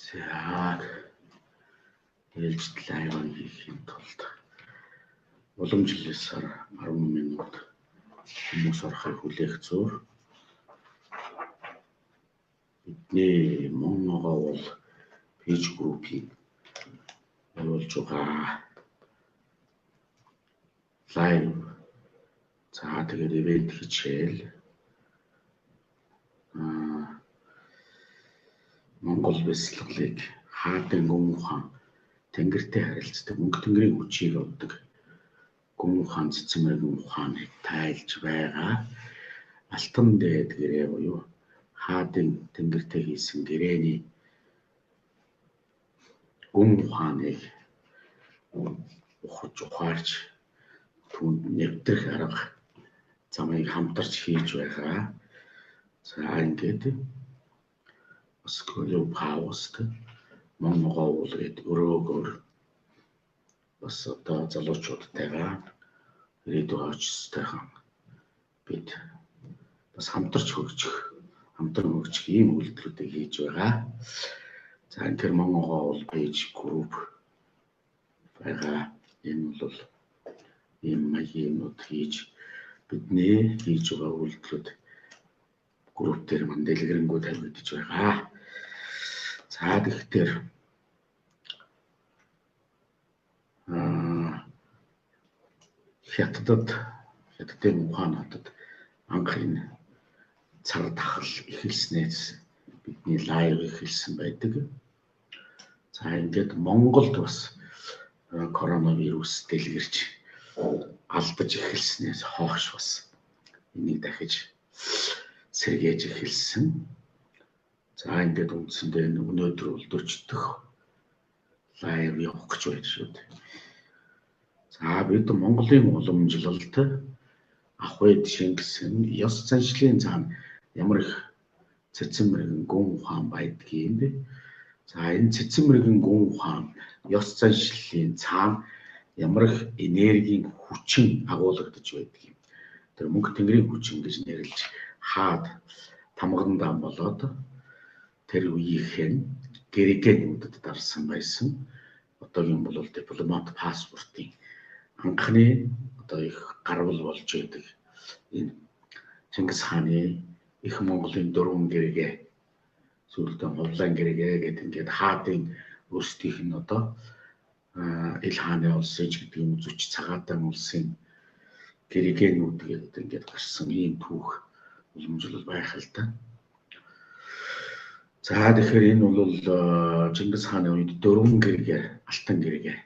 За ээлжид лайв хийхин тулд уламжлалсаар 10 минут хүмүүс орохыг хүлээх зуур. Бидний Монногоо бол пэйж группийн явуулж байгаа лайв. За тэгээд ивент хичээл Монгол бяцлаглыг хаадан гүн ухаан тэнгэртэй харилцдаг мөнгө тэнгэрийн хүчийг авдаг гүн ухаан цэцмэргийн ухааныг тайлж байгаа. Алтан дээд гэрээ буюу хаадан тэнгэртэй хийсэн гэрээний гүн ухааныг ухаарч түүнд нэвтрэх арга замыг хамтарч хийж байгаа. За ингээд Москвын Пауст Монногоо гээд өрөөгөр бас одоо залуучуудтайгаа ирээдүйн очистойхон бид бас хамтарч хөгжих ийм үйлдэлүүдийг хийж байгаа. За энэ Монногоо пэйж групп байгаа. Энэ бол ийм маягнууд хийж бидний хийж байгаа үйлдэлүүд групп дээр мань дэлгэрэнгүй тавигдаж байгаа. За тэгэхээр хятадын Ухаан хотод анх энэ цар тахал эхэлснээс бидний лайв эхэлсэн байдаг. За ингээд Монголд бас коронавирус дэлгэрч алдаж эхэлснээс хойш бас энийг дахиж сэргээж эхэлсэн. За ингээд үндсэндээ өнөөдөр бол 40 дахь лайв явах гэж байна шүү дээ. За бид Монголын уламжлалт Ахуйд шингэсэн ёс заншлын цаана ямар их цэцэн мэргэн гүн ухаан байдгийг бэ? За энэ цэцэн мэргэн гүн ухаан ёс заншлын цаана ямар их энергийн хүчин агуулгадж байдгийг тэр мөнх тэнгэрийн хүчин гэж нэрлэж хаад тамган даан болоод тэр үеийнхэн гэрэгэнүүдэд дарсан байсан. Одоогийн бол дипломат паспортын анхны одоо их гарвал болж байдаг. Энэ Чингис хааны их Монголын дөрвөн гэрэгээ сүүлдээ Хувлайн гэрэгээ гэдэг ингээд хаадын өөрсдийнх нь одоо ил хааны улсын гэдэг юм зүч цагаатан улсын гэрэгэнүүд гэдэг ингээд гарсан ийм түүх уламжлал байх л та. За тэгэхээр энэ бол Чингис хааны үед дөрвөн гэрэгээ, алтан гэрэгээ.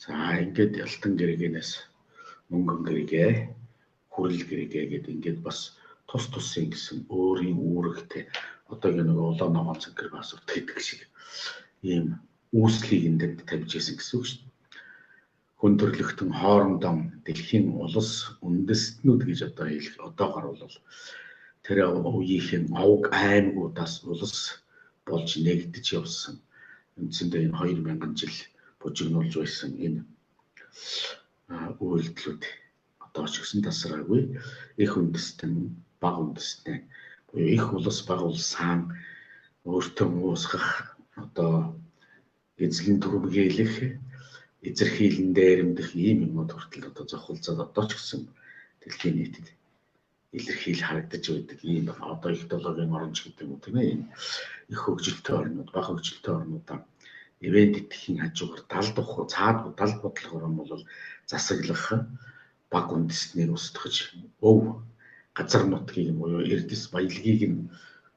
За ингээд алтан гэрэгээнээс мөнгөн гэрэгээ, хүрэл гэрэгээ гэдэг ингээд бас тус тусын гэсэн өөрийн үүрэгтэй одоогийн нэг улаан ногоон цэнхэр паспорт гэдэг шиг ийм үүслийг энд тавьж ирсэн гэсэн үг шүү дээ. Хүн төрлөختөн хоорондоо дэлхийн улс үндэстнүүд гэж одоо хэлэх одоогор бол тэр үеийнхэн овг аймагуудаас улс болж нэгдэж явсан. Үндсэндээ энэ 2000 жил бужигнуулж байсан энэ үйлдэлүүд одоо ч гэсэн тасраагүй. Их үндэстэн, бага үндэстэн буюу их улс, бага улсаан өөртөө уусгах одоо эзлэн түрэмгийлэх эзэрхийлэн дээрэмдэх ийм юмуд хүртэл одоо зохицолцоод одоо ч гэсэн дэлхийн нийтэд илэрхийл харагдаж байдаг ийм байна. Одоо их долоогийн оронч гэдэг юм тийм ээ. Их хөгжилтэй орнууд, бага хөгжилтэй орнуудаа ивент идэхийн хажуугаар далд бодлогоор бол засаглах баг үндэстнийг устгаж өв газар нутгийг буюу эрдэс баялагийг нь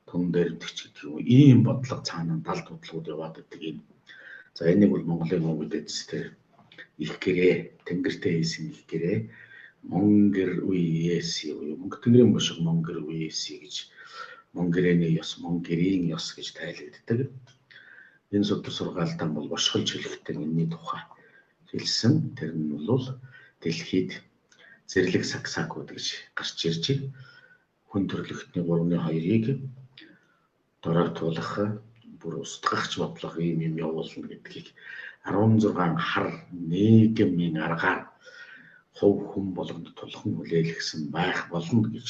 тун дээрэмдэгч гэдэг юм. Ийм бодлого цаана далд бодлогууд яваад байдаг юм. За энийг бол Монголын өвөд эцэстэр их гэрээ, тэнгэртэй хийсэн их гэрээ, монгэр үеэс буюу мөнх тэнгэрийн бошиг монгэр үеэс гэж монгэрээний ёс, монгэрийн ёс гэж тайлагддаг. Энэ судар сургаалтаа бол бошголж хэлэхдээ энэний тухай хэлсэн. Тэр нь бол дэлхийд зэрлэг саксакууд гэж гарч ирж хүн төрлөختний 3/2-ыг дороотуулах бүр устгахч бодлого ийм юм явуулна гэдгийг 16 хар нийгмийн аргаар хувь хүн болгонд тулхан хүлээлгэсэн байх болно гэж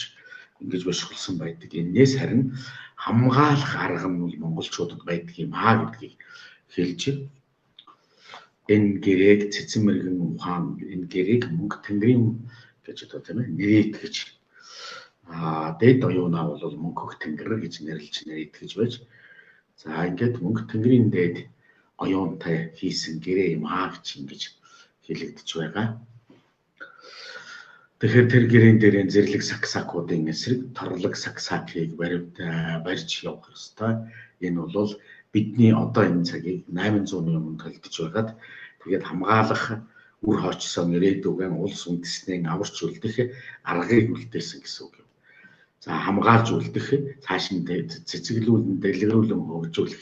ингэж бошигдсан байдаг. Энээс харин хамгаалах арга нь бол монголчуудад байдаг юм гэдгийг хэлж энэ гэрээг цэцэн мэргэн ухаан, энэ гэрээг мөнгө тэнгэрийн гэж одоо тийм ээ нэрийтгэж дээд оюунаа бол мөнгө хөх тэнгэр гэж нэрлэж нэрийтгэж байж за ингээд мөнгө тэнгэрийн дээд оюунтай хийсэн гэрээ юм гэж ингэж хэлэгдэж байгаа. Тэгэхээр тэр гэрээн дээр зэрлэг саксакуудын эсрэг торлог саксакийг барьж явах ёстой. Энэ бол бидний одоо энэ цагийг 800-ны өмнө төлдөж байгаад тэгээд хамгаалах үр хоочсон ирээдүгэн улс үндэстнийг аварч үлдэх аргыг үлдээсэн гэсэн үг юм. За хамгаалж үлдэх, цааш нь цэцэглүүлэн дэлгэрүүлэн хөгжүүлэх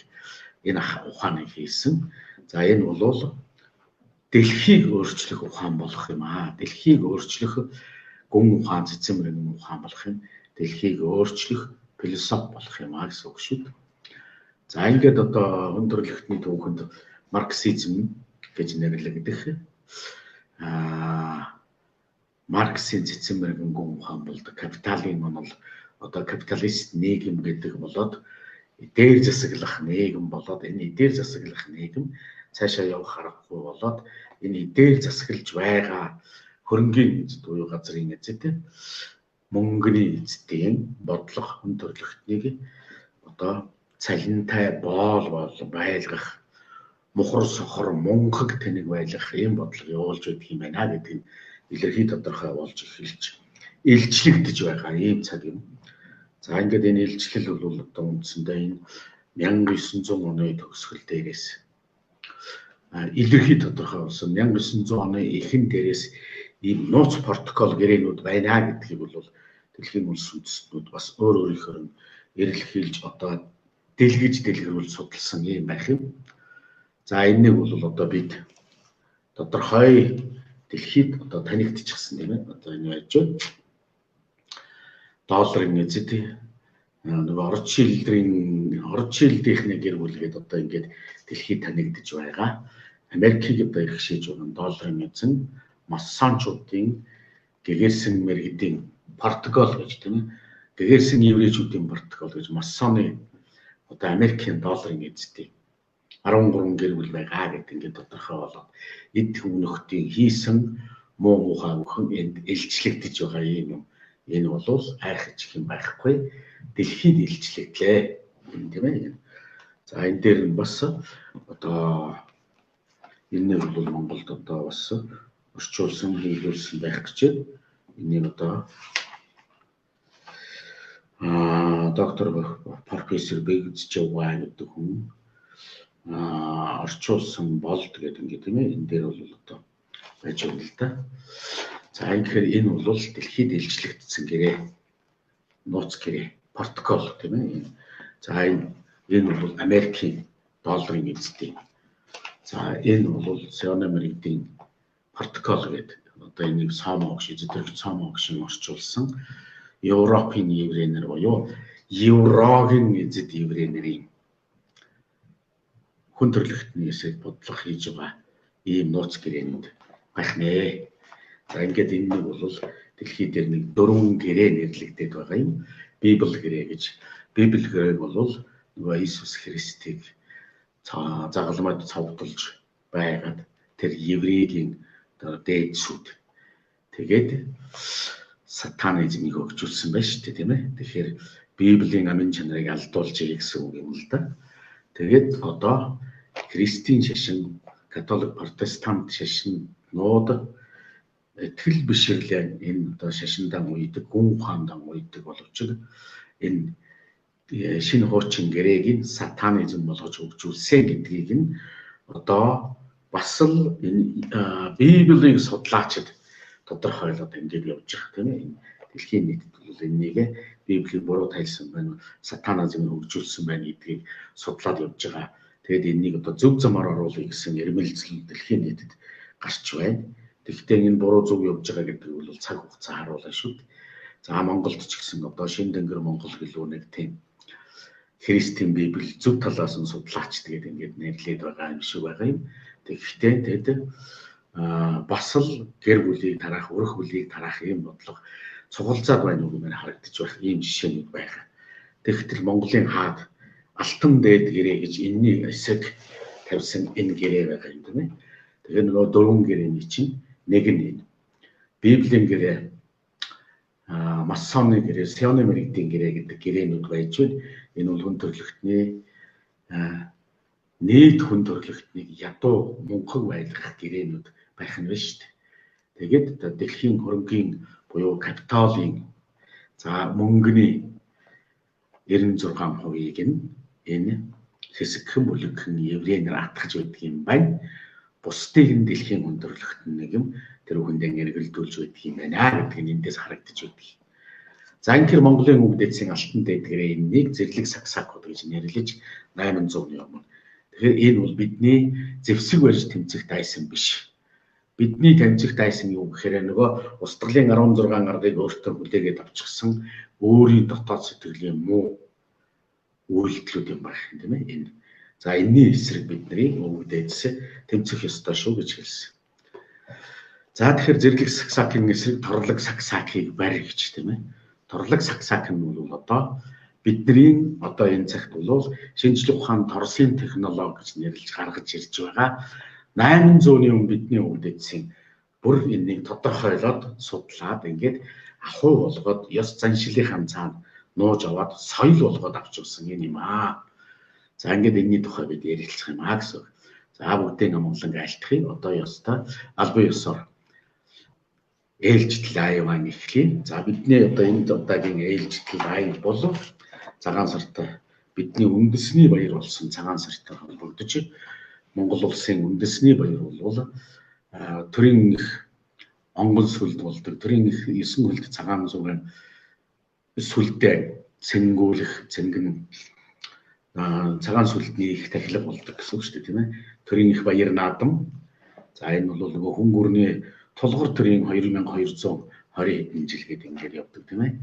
энэ ухааныг хийсэн. За энэ бол дэлхийг өөрчлөх ухаан болох юм Дэлхийг өөрчлөх гүн ухаан, цэцэн мэргэн ухаан болох юм. Дэлхийг өөрчлөх философи болох юм гэсэн үг шүү дээ. За ингээд одоо өндөрлөгтний түүхэнд марксизм гэж нэрлэгдэх Марксийн цэцэн мэргэн гүн ухаан болдог. Капиталын онол одоо капиталист нийгэм гэдэг болоод дээр засаглах нийгэм болоод энэ дээр засаглах нийгэм цаашаа явах аргагүй болоод энэ дээр засаглаж байгаа хөрөнгийн эзэд буюу газрын эзэд мөнгөний эзэдийн бодлого хүн төрөлхтнийг одоо цалинтай боол байлгах, мухар сохор мунхаг тэнэг байлгах ийм бодлого явуулж байдаг юм байна гэдэг нь илэрхий тодорхой болж эхэлж илчлэгдэж байгаа ийм цаг юм. За ингээд энэ илчлэл бол одоо үндсэндээ энэ 1900 оны төгсгөл дээрээс илэрхий тодорхой болсон 1900 оны эхэн дээрээс ийм нууц протокол гэрээнүүд байна гэдгийг бол дэлхийн улс үндэстнүүд бас өөрийнхөө эрэлхийлж одоо дэлгэж дэлгэрүүл судалсан юм байх юм. За энэнийг бол одоо бид тодорхой дэлхийд одоо танигдчихсан тийм ээ. Одоо энэ яаж вэ? Долларын эзэд нөгөө орж шилдийнхний гэр бүлгээд одоо ингээд дэлхийд танигдж байгаа. Америкийг одоо иргэшээж байгаа долларын эзэн масончуудын гэгэрсэн мэргэдийн Португал гэж тийм ээ. Гэгэрсэн еврейчүүдийн Португал гэж масоны одоо Америкийн долларын эзэдийн 13 гэр бүл байгаа гэдэг ингээд тодорхой болоод эд хүмүүнхтийн хийсэн муу мухай өхөн энд илчлэгдэж байгаа юм. Энэ бол айхаж их юм байхгүй. Дэлхийд илчлэгдлээ. Тийм ээ. За энэ дээр нь бас одоо энэ бол Монголд одоо бас орчуулсан хийлүүлсэн байх гэж энийг одоо доктор профессор Бэгзжаваа гэдэг хүн орчуулсан болд гэдэг ингээд тийм ээ. Энэ дээр бол одоо байж байна л да. За тэгэхээр энэ бол дэлхийд илчлэгдсэн гэрээ, нууц гэрээ, протокол тийм ээ. За энэ бол Америкийн долларын эзэдийн. За энэ бол Сеон Америкийн протокол гэдэг. Одоо энийг Сомо гэж эзэдэрч Сомо гэж орчуулсан. Европын еврей нар буюу Еврогийн эзэд еврей нарын хүн төрөлхтнээс бодлого хийж байгаа ийм нууц гэрээнд байх нэ. За ингээд энэ нэг бол дэлхий дээр нэг 4 гэрээ нэрлэгдээд байгаа юм. Библи гэрээ гэж. Библи гэрээг бол нөгөө Иесус Христийг загалмайд цовдлж байгаад тэр еврейгийн дээд сүд тэгээд сатанизмыг хөгжүүлсэн байна шүү дээ тийм ээ. Тэгэхээр Библийн амин чанарыг алдуулж ирэх гэсэн үг юм л да. Тэгээд одоо Христийн шашин, католик, протестант шашинууд итгэл бишрлээ энэ одоо шашиндан уйдаг, гүн ухаандан уйдаг боловч энэ шинэ хуучин гэрээг нь сатанизм болгож хөгжүүлсэн гэдгийг нь одоо бас л энэ Библийн судлаачид тодорхойлоод ингээд явж байгаа тийм ээ. Дэлхийн нийтэд бол энэнийг Библийн буруу тайлсан байна, сатанизм хөгжүүлсэн байна гэдгийг судлаад явж байгаа. Тэгээд энэнийг одоо зөв замаар оруулах гэсэн эрмэлзэл дэлхийн нийтэд гарч байна. Тэгэхдээ энэ буруу зөв явж байгаа гэдэг бол цаг хугацаа харуулна шүү дээ. За Монголд ч гэсэн одоо Шин Дэнгэр Монгол гэлөө нэг тийм Христийн Библи зөв талаас нь судлаач тэгээд ингээд нэрлээд байгаа юм шиг байгаа юм. Тэгэхдээ тэд бас л гэр бүлийг тараах, өрх бүлийг тараах юм бодлого цугалзаад байна уу гэмээр харагдаж байх ийм жишээнүүд байна. Тэгэхээр Монголын хаад алтан дээд гэрээ гэж энэний эсэг тавьсан энэ гэрээ байгаа юм тийм ээ. Тэгэхээр нөгөө дөрвөн гэрээний чинь нэг нь энэ. Библийн гэрээ, масоны гэрээ, сионы мэрэгдийн гэрээ гэдэг гэрээнүүд байж байна. Энэ бол хүн төрлөختний нийт хүн төрлөختнийг ядуу мунхаг байлгах гэрээнүүд байх нь биш шүү дээ. Тэгээд дэлхийн хөрөнгийн буюу капиталын мөнгөний 96%-ийг энэ хэсэгхэн бүлэгхэн еврейнэр атгаж байдаг юм байна. Бусдыг нь дэлхийн хүн төрлөختн нэг юм тэр хүндээ эргэлдүүлж байдаг юм байна гэдэг нь эндээс харагдаж байдаг. За инхээр Монголын өвөг дээдсийн алтан дээд гэрээ энийг зэрлэг саксакууд гэж нэрлэж 800-ны өмнө. Тэгэхээр энэ бол бидний зэвсэг барьж тэмцэх дайсан биш. Бидний тэмцэх дайсан юу гэхээр нөгөө Устралийн 16 гарыг өөртөө хүлээгээд авчихсан өөрийн дотоод сэтгэлийн муу үйлдэлүүд юм байна тийм ээ энэ. За энэний эсрэг бидний өвөг дээдс тэмцэх ёстой шүү гэж хэлсэн. За тэгэхээр зэрлэг саксакийн эсрэг торлог саксакийг барь гэж тийм ээ. Торлог саксак нь бол одоо бидний одоо энэ цагт бол шинжлэх ухаан торсын технологи гэж нэрлэж гаргаж ирж байгаа 800-ны өмнө бидний өвөг дээдсийн бүр энийг тодорхойлоод судлаад ингээд ахуй болгоод ёс заншилын цаана нууж аваад соёл болгоод авч явсан юм аа. За ингээд энэний тухай бид ярилцах юм аа гэсэн. За бүгдийн амглан айлтхыг одоо ёстой албан ёсоор ээлжидэл аюуан эхлэе. За бидний одоо энэ удаагийн ээлжидэл аюу бол цагаан сартай бидний үндэсний баяр болсон цагаан сартай холбогдож Монгол улсын үндэсний баяр бол төрийн их онгон сүлд болдог. Төрийн их 9 хөлт цагаан зургийн сүлдээ цэнгүүлэх цэнгэн цагаан сүлдний их тахилга болдог гэсэн үг шүү дээ тийм ээ. Төрийн их баяр наадам. За энэ бол нөгөө хүн гүрний тулгуур төрийн 2220 хэдэн жил гээд ингээд явдаг тийм ээ.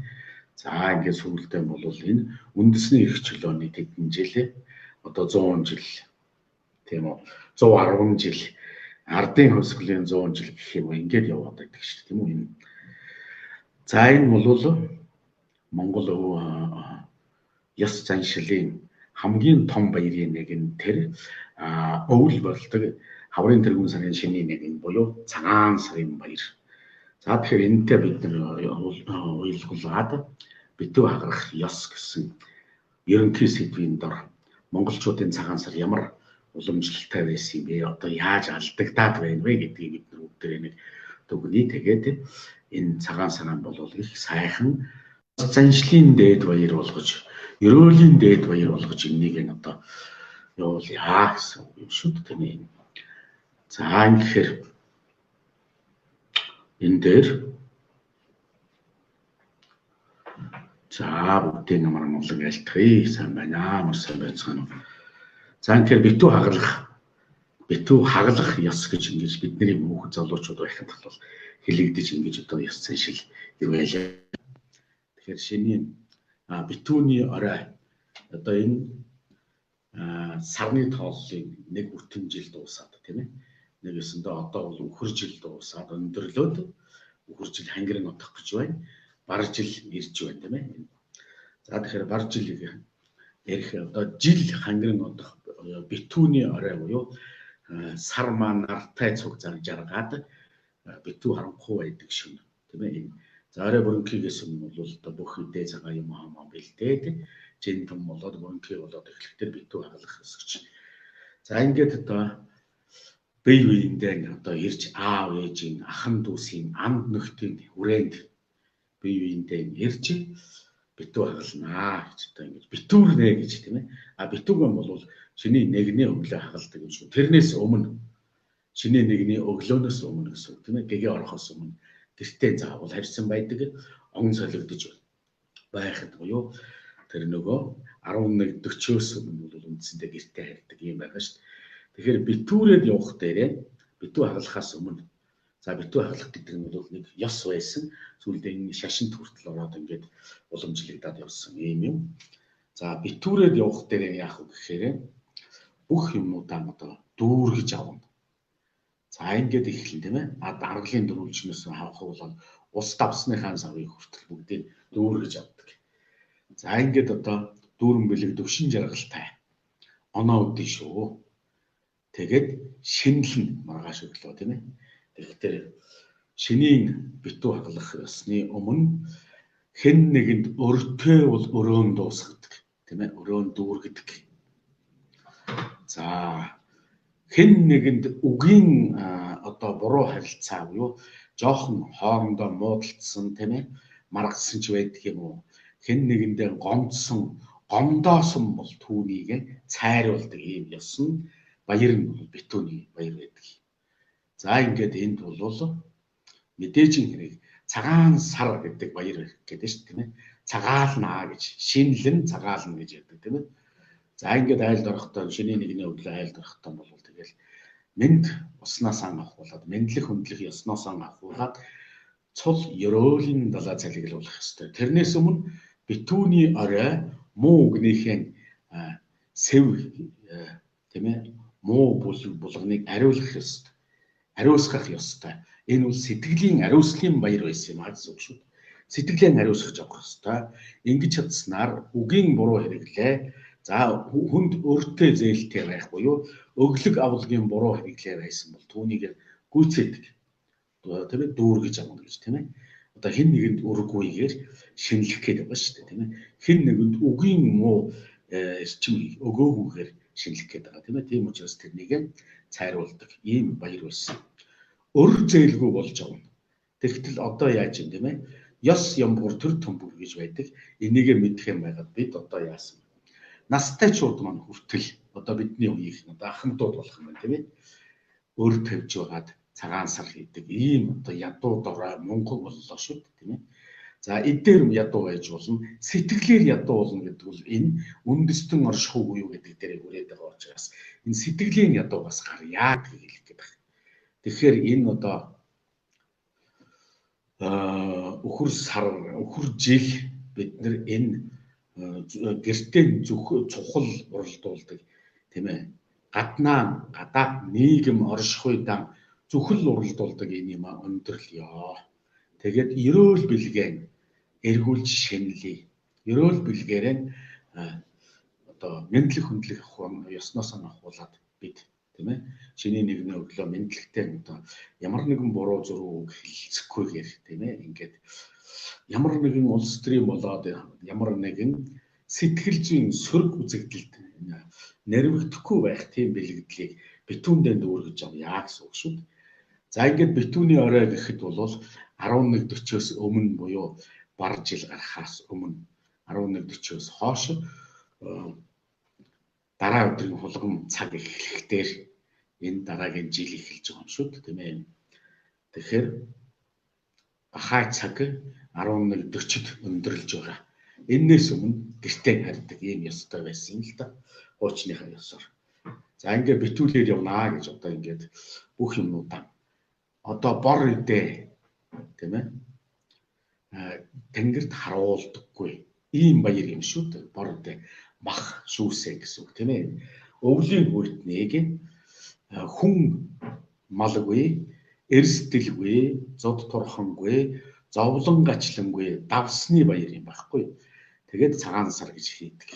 За ингээд сүүлдээ бол энэ үндэсний эрх чөлөөний хэдэн жил одоо 100 жил тийм үү 110 жил ардын хувьсгалын 100 жил гэх юм ингээд яваад байдаг шүү дээ тийм үү. За энэ бол Монгол ёс заншилын хамгийн том баярын нэг нь тэр өвөл болдог хаврын тэргүүн сарын шиний нэг нь буюу цагаан сарын баяр. За тэгэхээр энэтэй бид уялгуулад битүү хагарах ёс гэсэн ерөнхий сэдвийн дор монголчуудын цагаан сар ямар уламжлалтай байсан юм бэ? Одоо яаж алдагдаад байна вэ гэдгийг бид нар бүгдээ нэг дүгнэе. Тэгээд энэ цагаан саран бол их сайхан заншлын дээд баяр болгож, ерөөлийн дээд баяр болгож энийг нь одоо явуулъя гэсэн юм шүү дээ тийм ээ. За ингэхээр энэ дээр за бүгдийн амар амгалан айлтгая сайн байна мөр сайн байцгаана. За тэгэхээр битүү хаглах ёс гэж ингэж бидний хүүхэд залуучууд байхад бол хэлэгдэж ингэж одоо ёс заншил ирвэлээ. Тэгэхээр шиний битүүний орой одоо энэ сарны тооллын нэг бүтэн жил дуусаад тийм ээ. Нэг өсөндөө одоо бол үхэр жил дуусаад өндөрлөөд үхэр жил хангиран одох гэж байна. Бар жил ирж байна тийм ээ. За тэгэхээр бар жилийг ярих одоо жил хангиран одох битүүний орой буюу сар маань нартай цуг жаргаад битүү харанхуй байдаг шин тийм ээ. За орой бүрэнхийгээс өмнө бол одоо бүх үдээ цагаан юм хамаа бэлдээд жин том болоод бүрэнхий болоод эхлэхдээ битүү хаглах хэсэгч. За ингээд одоо бие биендээ одоо ирж аав ээжийн ахан дүүсийн анд нөхдийн хүрээнд бие биендээ ирж битүү хагалнаа гэж одоо ингэж битүүрнэ гэж тийм ээ. Битүүгэн бол шиний нэгний өглөө хагалдаг юм шүү. Тэрнээс өмнө шиний нэгний өглөөнөөс өмнө гэсэн үг тийм ээ. Гэгээ орохоос өмнө гэртээ заавал харьсан байдаг он солигдож байхад буюу тэр нөгөө 11:40-оос өмнө бол үндсэндээ гэртээ харьдаг юм байгаа шүү. Тэгэхээр битүүрээд явах дээрээ битүү хагалахаас өмнө за битүү хагалах гэдэг нь бол нэг ёс байсан. Сүүлдээ энэ шашинт хүртэл ороод ингээд уламжлагдаад явсан юм. За битүүрээд явах дээрээ яах вэ гэхээр бүх юмнуудаа одоо дүүргэж авна. За ингээд эхлэн тийм ээ. Аргалын дөрвөлжнөөс хавхуулаад ус давсныхаа савыг хүртэл бүгдийг дүүргэж авдаг. За ингээд одоо дүүрэн бэлэг төвшин жаргалтай оноо үдэн шүү. Тэгээд шинэлэн маргааш өглөө тийм ээ. Тэгэхээр шинийн битүү хаглах ёсны өмнө хэн нэгэнд өртөө бол өрөөнд дуусгадаг тийм ээ. Өрөөнд дүүргэдэг. За хэн нэгэнд үгийн одоо буруу харилцаа буюу жоохон хоорондоо муудалцсан тийм ээ. Маргасан ч байдаг юм уу? Хэн нэгэндээ гомдсон, гомдоосон бол түүнийг цайруулдаг ийм ёс нь баяр нь бол битүүний баяр байдаг. За ингээд энд бол мэдээж хэрэг цагаан сар гэдэг баяр гэдэг шүү дээ тийм ээ. Цагаалнаа гэж, шинэлэн цагаална гэж яддаг тийм ээ. За ингээд айлд орохдоо шиний нэгний өглөө айлд орохдоо бол тэгэл мэд уснасаа авахуулаад мэдлэх хөндлөх ёсноосоо авахуулаад цул ёроолын далаа цалиглуулах ёстой. Тэрнээс өмнө битүүний орой муу үгнийхэн сэв тийм ээ муу булганыг ариулах ёстой. Ариусгах ёстой. Энэ бол сэтгэлийн ариуслын баяр байсан юм аа гэсэн үг шүү. Сэтгэлээ ариусгах явах ёстой. Ингэж чадсанаар үгийн буруу хэрэглээ. За хүнд өртөө зээлтэй байх буюу өглөг авлагын буруу хэрэглээ байсан бол түүнийг гүйцэтгэдэг. Тийм ээ дүүргэж авна гэж тийм ээ. Одоо хэн нэгэнд өргүйгээр шинэлэх гээд байгаа шүү дээ тийм ээ. Хэн нэгэнд үгийн муу эрчим өгөөгүйгээр шинэлэх гээд байгаа тийм ээ. Тийм учраас тэрнийг цайруулдаг ийм баяр байсан. Өр зээлгүй болж авна. Тэгтэл одоо яаж юм тийм ээ? Ёс ямбур төр төмбөр гэж байдаг. Энийг мэдэх юм байгаад бид одоо яасан? Настайчууд маань хүртэл одоо бидний үеийнх одоо ахмадууд болох юм байна тийм ээ. Өр тавьж байгаад цагаан сар хийдэг ийм одоо ядуу дорой мунхаг боллоо шүү дээ тийм ээ. За эдгээр ядуу байж болно. Сэтгэлээр ядуу болно гэдэг бол энэ үндэстэн оршихуй юу гэдэг дээр хүрээд байгаа учраас энэ сэтгэлийн ядуугаас гарьяа гэж хэлэх гээд байна. Тэгэхээр энэ одоо өхөр сар, өхөр жил бид нар энэ гэртээ цухал уралдуулдаг тийм ээ. Гадаа нийгэм оршихуй дан зүхэл уралдуулдаг энэ юм өндөрлөё. Тэгээд ерөөл бэлгэн эргүүлж шинэлье. Ерөөл бэлгээрээ одоо мэдлэх хөндлөх ёсноос нь авахуулаад бид тийм ээ шиний нэгний өглөө мэдлэгтэй одоо ямар нэгэн буруу зураг хэлцэхгүйгээр тийм ээ ингээд ямар нэгэн улс төрийн болоод ямар нэгэн сэтгэл зүйн сөрөг үзэгдэлд нэрвэгдэхгүй байх тийм бэлгэдлийг битүүндээ дүүргэж авъя гэсэн үг шүү. За ингээд битүүний орой гэхэд бол 11:40-оос өмнө буюу бар жил гарахаас өмнө 11:40-оос хойш дараа өдрийн хулгам цаг эхлэхдээ энэ дараагийн жил эхэлж байгаа юм шүү тийм ээ. Тэгэхээр бахай цаг 11:40-д өндөрлж байгаа. Эннээс өмнө гэртээ харьдаг ийм ёстой байсан л да. Хуучныхаа ёсоор. За ингээд битүүлээр явнаа гэж одоо ингээд бүх юмнуудаа одоо бор идэ тийм ээ. Тэнгэрт харуулдаггүй ийм баяр юм шүү дээ. Бор идэ мах шүүсээ гэсэн үг тийм ээ. Өвлийн хүйтнийг хүн малгүй, эрсдэлгүй, зод турхангүй, зовлон гачлангүй давсны баяр юм байхгүй. Тэгээд цагаан сар гэж хийдэг.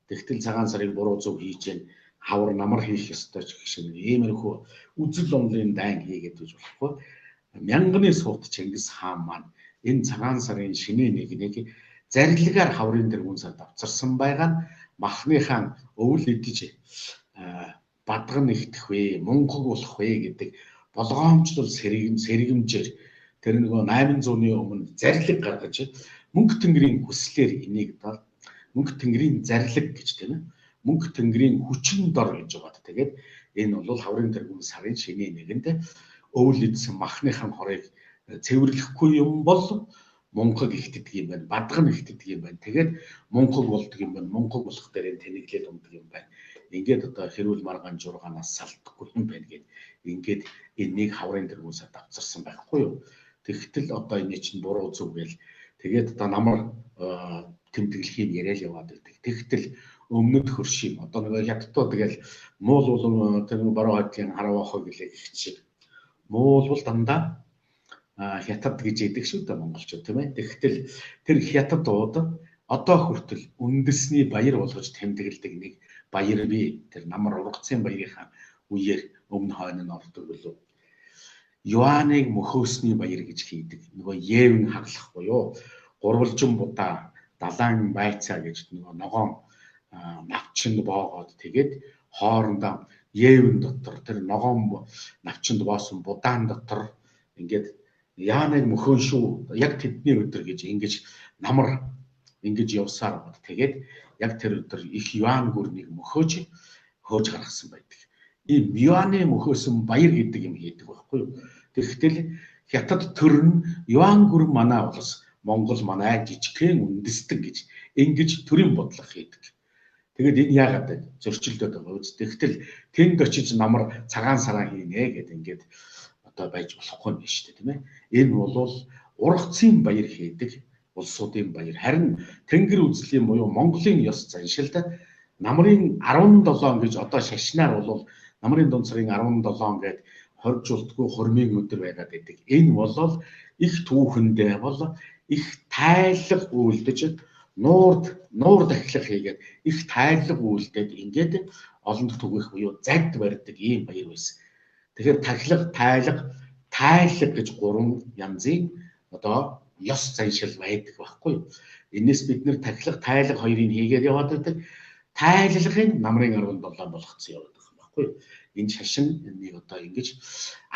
Тэгтэл цагаан сарыг буруу зөв хийж гэн хавар намар хийх ёстой ч гэх шиг иймэрхүү үзэл онлын дайн хийгээд гэж болохгүй. Мянганы сууд Чингис хаан маань энэ цагаан сарын шинэ нэгнийг зарилгаар хаврын дэргүүн сард авчирсан байгаа нь махныхаа өвөл идэж бадган нэгдэх вэ, мунхаг болох вэ гэдэг болгоомжлол сэргэмжээр тэр нөгөө 800-ны өмнө зарлиг гаргаж мөнх тэнгэрийн хүслээр энийг мөнх тэнгэрийн зарлиг гэж тийм ээ. Мөнх тэнгэрийн хүчин дор гэж байгаа. Тэгээд энэ бол хаврын дэргүүн сарын шинэ нэгэнд өвөл идсэн махныхаа хорыг цэвэрлэхгүй юм бол мунхаг ихтдэг юм байна. Бадган ихтдэг юм байна. Тэгээд мунхаг болдог юм байна. Мунхаг болох дээр тэнэглээд ундаг юм байна. Ингээд одоо хэрүүл маргаан жургаанаас салдахгүй юм байна гэд ингээд энийг хаврын дэргүүн сард авчирсан байхгүй юу. Тэгтэл одоо энэ чинь буруу зөв гээл тэгээд одоо намар тэмдэглэхийг яриад яваад байдаг. Тэгтэл өмнөд хөршийн одоо нэг хятадууд тэгэл муул болон тэр баруун хойдлын хараа хоо гэлээ гэх шиг Муу бол дандаа хятад гэж яддаг шүү дээ монголчууд тийм ээ. Тэгтэл тэр хятадууд одоо хүртэл үндэсний баяр болгож тэмдэглэдэг нэг баяр бий. Тэр намар ургацын баярынхаа үеэр өмнө хойно нь ордог болов. Юаныг мөхөөсний баяр гэж хийдэг. Нөгөө Евн хаглах буюу гурвалжин будаа далайн байцаа гэж нөгөө ногоон навчинд боогоод тэгээд хоорондоо Евн дотор тэр ногоон навчинд боосон будаан дотор ингээд яаныг мөхөн шүү яг тэдний өдөр гэж ингэж намар ингэж явсаар бод. Тэгээд яг тэр өдөр их юан гүрнийг мөхөөж хөөж гаргасан байдаг. Ийм юаны мөхөөсөн баяр гэдэг юм хийдэг байхгүй юу? Тэгвэл хятад төр нь юан гүр манай улс Монгол манай жижигхэн үндэстэн гэж ингэж төрийн бодлого хийдэг. Тэгээд энэ яагаад вэ? Зөрчилдөд байгаа үст. Тэгвэл тэнд очиж намар цагаан сараа хийнэ гэдэг ингээд одоо байж болохгүй юм шүү дээ, тийм ээ. Энэ бол ургацын баяр хийдэг улсуудын баяр. Харин Тэнгэр үзлийн буюу Монголын ёс заншилд намрын 17 гэж одоо шашнаар бол намрын дунд сарын 17 гээд 20 жуултгүй хормын өдөр байгаад байдаг. Энэ бол их түүхэндээ бол их тайлаг үйлдэж нуур дахилах хийгээд их тайлаг үйлдээд ингээд олонд түгэх буюу загд барьдаг ийм баяр байсан. Тэгэхээр тайлаг гэж гурван янзын одоо ёс заншил байдаг байхгүй юу? Энээс бид нэр тайлаг хоёрыг хийгээд яваад байдаг. Тайллагын намрын 17 болгоцсон яваад байгаа байхгүй юу? Энэ шашин энийг одоо ингэж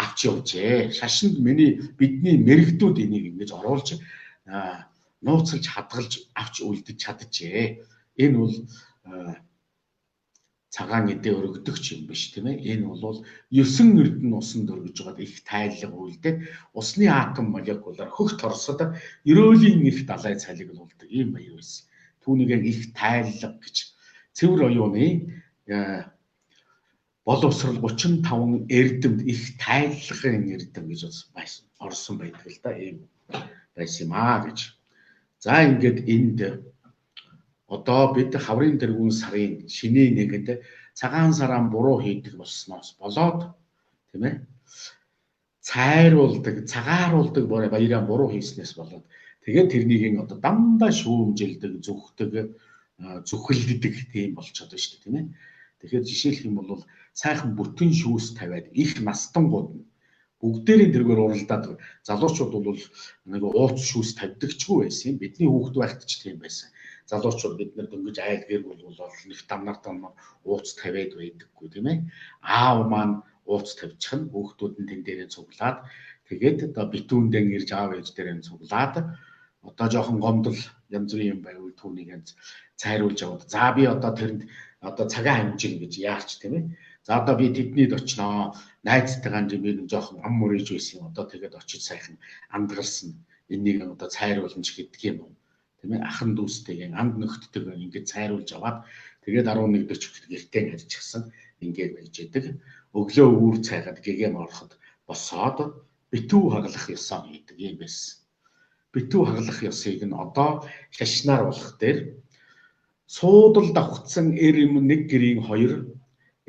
авч явжээ. Шашинд бидний мэрэгдүүд энийг ингэж оруулж нууцлж хадгалж авч үлдэж чаджээ. Энэ бол цагаан эдээ өргөдөгч юм биш тийм ээ. Энэ бол 9 эрдэнэ усанд өргөж байгаад их тайлаг үйлдээд усны атом молекулаар хөх торсод ерөөлийн их далай цалиглуулдаг ийм баяр байсан. Түүнийг их тайлаг гэж цэвэр оюуны боловсрол 35 эрдэмд их тайлагын эрдэм гэж орсон байдаг л да. Ийм байсан юм аа гэж. За ингээд энд одоо бид хаврын тэргүүн сарын шинэ нэгэнд цагаан сараан буруу хийдэг болсноос болоод тийм ээ цагааруулдаг баяраа буруу хийснээс болоод тэгээд тэрнийг одоо дандаа шүүмжилдэг зүхэлддэг тийм болчиход байна шүү дээ тийм ээ. Тэгэхээр жишээлх юм бол сайхан бүтэн шүүс тавиад их настангууд нь бүгдээрийн тэргээр уралдаад залуучууд бол нэг ууц шүүс тавьдагчгүй байсан юм. Бидний хүүхэд байхад ч тийм байсан. Залуучууд бид нар дөнгөж айл гэр бүл болол нэг тамнаар ууц тавиад байдаггүй тийм ээ. Аав маань ууц тавьчих нь хүүхдүүд нь тэн дээрээ цуглаад тэгээд одоо битүүндэн ирж аав ээж дээрээ цуглаад одоо жоохон гомдол янз бүрийн юм байвал түүнийг цайруулж аваад за би одоо тэрэнд одоо цагаан хэмжин гэж яарч тийм ээ. За одоо би тэднийд очноо найзтайгаа би жоохон ам мөрөж байсан юм одоо тэгээд очиж сайхан андгарсан энийг одоо цайруулж гэдэг юм. Тийм ээ ахан дүүстэйгээ анд нөхдөдтэйгээ ингээд цайруулж аваад тэгээд 11 40 гэртээ харьчихсан ингээд байж идэг. Өглөө үүр цайгаад гэгэм ороход босоод битүү хаглах ёсоо хийдэг юм байсан. Битүү хаглах ёсыг нь одоо шашнаар болох дээр суудал давхцсан эрэм нэг гэрийн хоёр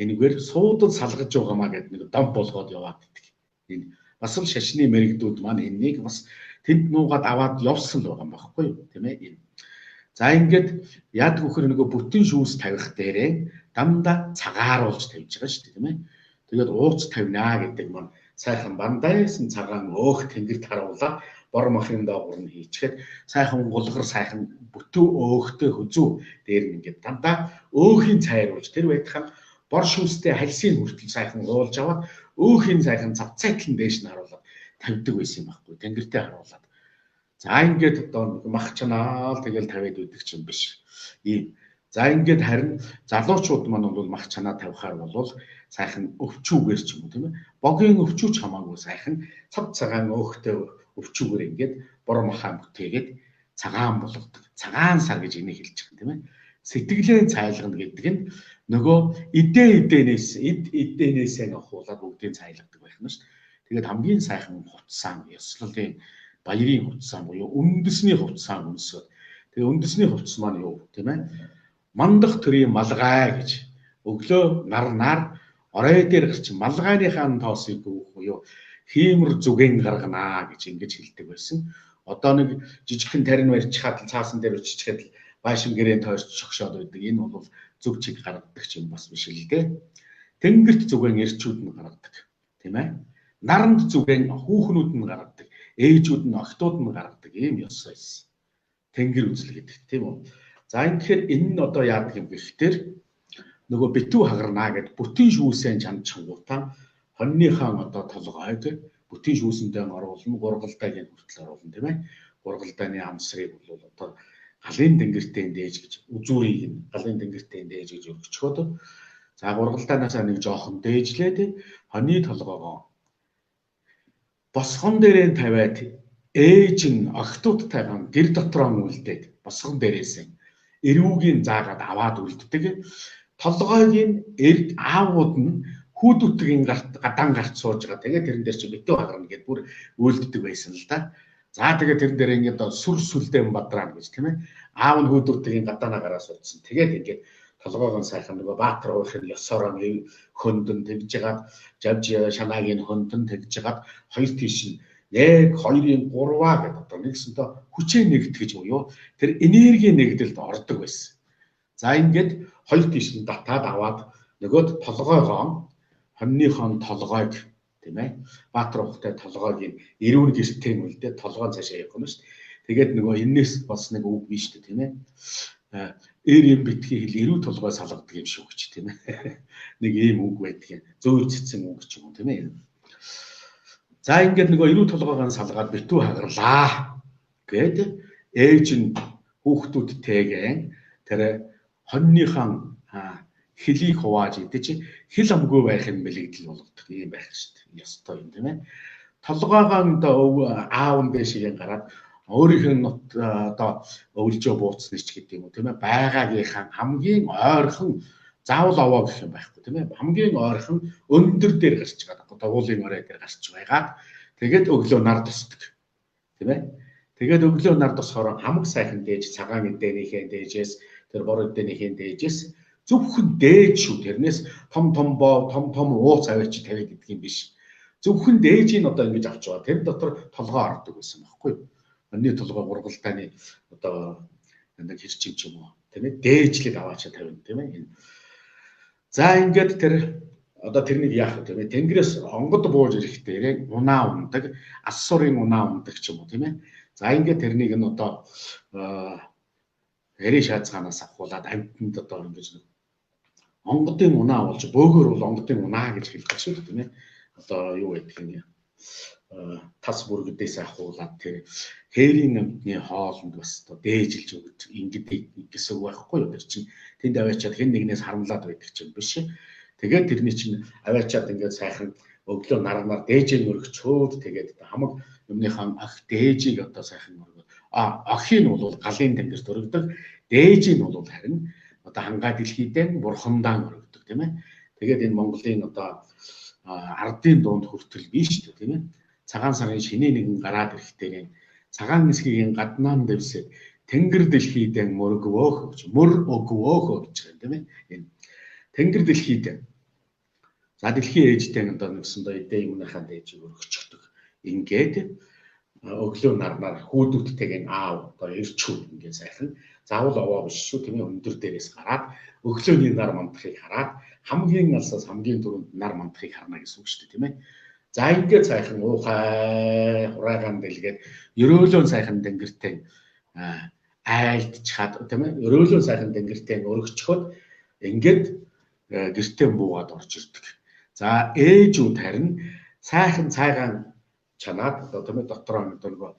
энэгээр суудал салгаж байгаамаа гэдэг нэг дам болгоод яваад идэг. Энэ бас л шашны мэрэгдүүд маань энийг бас тэнд нуугаад аваад явсан л байгаа юм байхгүй юу тийм ээ. За ингээд яадаг вөхөр нөгөө бүтэн шүүс тавих дээрээ дандаа цагааруулж тавьж байгаа шүү дээ тийм ээ. Тэгээд ууц тавинаа гэдэг маань сайхан бандайсан цагаан өөх тэнгэрт харуулаад бор махын доогуур нь хийчихэд сайхан гулгар сайхан бүтэн өөхтэй хөзүү дээр нь ингээд дандаа өөхийг цайруулж тэр байтхан бор шүүстэй хальсыг хүртэл сайхан уулж аваад өөхийг сайхан завцайтлан дээш нь харуулаад тавьдаг байсан юм байхгүй тэнгэртээ харуулаад. За ингээд одоо мах чанаал тэгэл тавиад өгдөг ч юм биш. Ийм. За ингээд харин залуучууд маань бол мах чанаа тавихаар бол сайхан өвчүүгээр ч юм уу тийм ээ. Богийн өвчүүч хамаагүй сайхан цав цагаан өөхтэй өвчүүгээр ингээд бор махаа бүтээгээд цагаан болгодог. Цагаан сар гэж энийг хэлж байгаа тийм ээ. Сэтгэлээ цайлгана гэдэг нь нөгөө эдэнээсээ нохуулаад бүгдийг цайлагдаг байх нь шүү. Тэгээд хамгийн сайхан хувцсан ёслолын баярын хувцсан буюу үндэсний хувцсан өнсөд. Тэгээд үндэсний хувцс маань юу тийм ээ? Мандах төрийн малгай гэж өглөө нар орой дээр гарч малгайныхаа тоосыг өгөх буюу хиймэр зүгэн гарганаа гэж ингэж хэлдэг байсан. Одоо нэг жижигхэн тарин барьж хаад цаасан дээр өччихэд байшин гэрээн тойрч шогшоод байдаг. Энэ бол зүг чиг гаргадаг ч юм бас биш л дээ. Тэнгэрт зүгэн эрчүүд нь гаргадаг, тийм ээ. Наранд зүгэн хүүхнүүд нь гаргадаг, ээжүүд нь охтууд нь гаргадаг ийм ёс байсан. Тэнгэр үзэл гэдэг тийм үү. За тэгэхээр энэ нь одоо яадаг юм гэхээр нөгөө битүү хагарнаа гэд бүтэн шүүсэн чанд чангуутаа хоньны хаан одоо толгойг бүтэн шүүсэндээ оруулна, гургалдаагийн хүртэл оруулна тийм ээ. Гургалдааны амсрыг бол одоо галын тэнгэртэй дээж гэж үзүүрийг нь галын тэнгэртэй дээж гэж өргөчхөд за гургалдаанаас нэг жоохон дээжлээд хоньны толгоогоо босгон дээрээ тавиад ээж нь охтуудтайгаа гэр дотроо үлдээд босгон дээрээс эрүүгийн заагаад аваад үлддэг. Толгойгийн аавууд нь хүүдүүдийн гадаан гарт сууж байгаа. Тэгээд тэрэн дээр чи битүү хагарна гэдээ бүр үйлддэг байсан л да. За тэгээд тэрэн дээр ингээд сүр сүлдэн бадраа гэж тийм ээ. Аав нь хүүдүүдийн гадаанаа гараа суудсан. Тэгээд ингээд толгойгоо сайхан нөгөө Баатар уурхын ёсороо хөндөн тэгж жагаад жавж шанаагийн хөндөн тэгж жагаад хоёр тийш нь 1 2-3 гэдэг одоо нэгсэнтэй хүчээ нэгтгэж буюу тэр энерги нэгдэлд ордог байсан. За ингээд хоёр тийш нь татаад аваад нөгөөд толгойгоо хоньныхон толгойг тийм ээ Баатар ухтай толгойг эрүүн гэртээ үлдээ толгой цаашаа явах юм шүү дээ. Тэгээд нөгөө энэс бас нэг үг биш үү тийм ээ. Эр юм битгий хэл эрүү толгой салгадаг юм шүү гэж тийм ээ. Нэг ийм үг байдаг. Зөөр цэцэн үг ч юм уу тийм ээ. За ингээд нөгөө эрүү толгойгоо салгаад битүү хагарлаа гэд ээж нь хүүхдүүдтэйгээ тэр хоньныхан хөлийг хувааж идэж хэл амгүй байхын бэлэгдэл болгодог юм байх шүү дээ. Ёстой юм тийм ээ. Толгойгоо аав нь дэшигээ гараад өөрийнх нь одоо өвлжөө бууцсан ч гэдэг юм уу тийм ээ. Байгаагийнхаа хамгийн ойрхон заавал овоо гэх юм байхгүй тийм ээ. Хамгийн ойрхон өндөр дээр гарч байгаа. Одоо уулын орой дээр гарч байгаад тэгээд өглөө нар тусдаг тийм ээ. Тэгээд өглөө нар тусахоор хамаг сайхан дээж цагаан эдээнийхээ дээжээс тэр бор эдээнийхээ дээжээс зөвхөн дээж шүү. Тэрнээс том ууц аваач тавиад идэх юм биш. Зөвхөн дээжийг одоо ингэж авч байгаа. Тэр дотор толгой ордог байсан байхгүй юу? Өнний толгой гургалдааны одоо нэг хэрчим ч юм уу тийм ээ. Дээжлэг аваач тавина тийм ээ. За ингээд тэр одоо тэрнийг яах вэ тийм ээ. Тэнгэрээс онгод бууж ирэхдээ унаа ундаг, ас сурын унаа ундаг ч юм уу тийм ээ. За ингээд тэрнийг нь одоо эрэ шаацгаанаас авахуулаад амьтанд одоо ингэж онгодын унаа болж бөөгөр бол онгодын унаа гэж хэлдэг шүү дээ тийм ээ. Одоо юу гэдэг юм тас бүргэдээс авахуулаад тэр хээрийн амьтны хоолнд бас одоо дээжилж өгч ингэдэг гэсэн үг байхгүй юу. Тэр чинь тэнд аваачаад хэн нэгнээс харамлаад байдаг ч юм биш. Тэгээд тэрний чинь аваачаад ингээд сайхан өглөө нараар дээжийг өргөчөөд тэгээд хамаг юмныхаа ах дээжийг одоо сайхан өргөд. Охин нь бол галын тэнгэрт өргөдөг. Дээжийг нь бол харин одоо хангаа дэлхийдээ бурхандаа өргөдөг тийм ээ. Тэгээд энэ Монголын одоо ардын дунд хүртэл биш шүү дээ тийм ээ. Цагаан сарын шинэ нэгэн гараад ирэхдээ цагаан нисгийн гаднаан дэвсээ тэнгэр дэлхийдээ мөр өгөөх гэж байгаа тийм ээ. Энэ тэнгэр дэлхийдээ за дэлхийн ээжтэй одоо нэгсэндээ эдээ юмнахаа дээж өргөчдөг. Ингээд өглөө нарнаар хүүдүүдтэйг аав одоо ирчүүд ингээд сайхан заавал овоо биш шүү тийм ээ. Өндөр дээрээс гараад өглөөний нар мандахыг хараад хамгийн алсаас хамгийн түрүүнд нар мандахыг харна гэсэн үг шүү дээ тийм ээ. За ингээд сайхан уухай хураагаан дэлгээд ерөөлөө сайхан тэнгэртэй айлтчаад тийм ээ. Ерөөлөө сайхан тэнгэртэй өргөчхөд ингээд гэртээ буугаад орж ирдэг. За ээжүүд харин сайхан цайгаан чанаад одоо тийм ээ дотроо нөгөө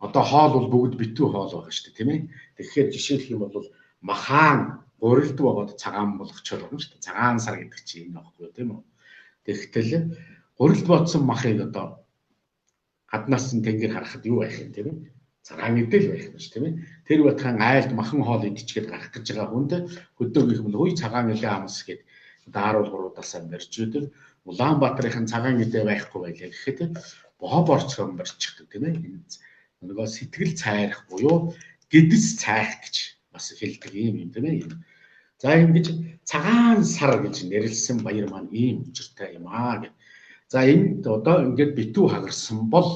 одоо хоол бол бүгд битүү хоол байгаа шүү дээ тийм ээ. Тэгэхээр жишээлх юм бол махан гурилд байгаад цагаан болгочоор байна шүү дээ. Цагаан сар гэдэг чинь энэ байхгүй тийм үү. Тэгтэл гурилд бодсон махыг одоо гаднаас нь тэнгэр харахад юу байх юм тийм ээ. Цагаан эдэл байх юм шүү тийм ээ. Тэр батхан айлд махан хоол идчихгээд гарах гэж байгаа хүнд хөдөг их юм хүй цагаан элэ амс гээд дааруул гуруудаас барьж идэг. Улаанбаатарын цагаан эдэ байхгүй байлаа гэхэд боо борцгон барьчихдаг тийм ээ. Нөгөө сэтгэл цайрах буюу гэдэс цайх гэж бас хэлдэг юм тийм ээ. За ингэж цагаан сар гэж нэрлсэн баяр маань ийм учиртай юм аа гэх. За энд одоо ингээд битүү хагарсан бол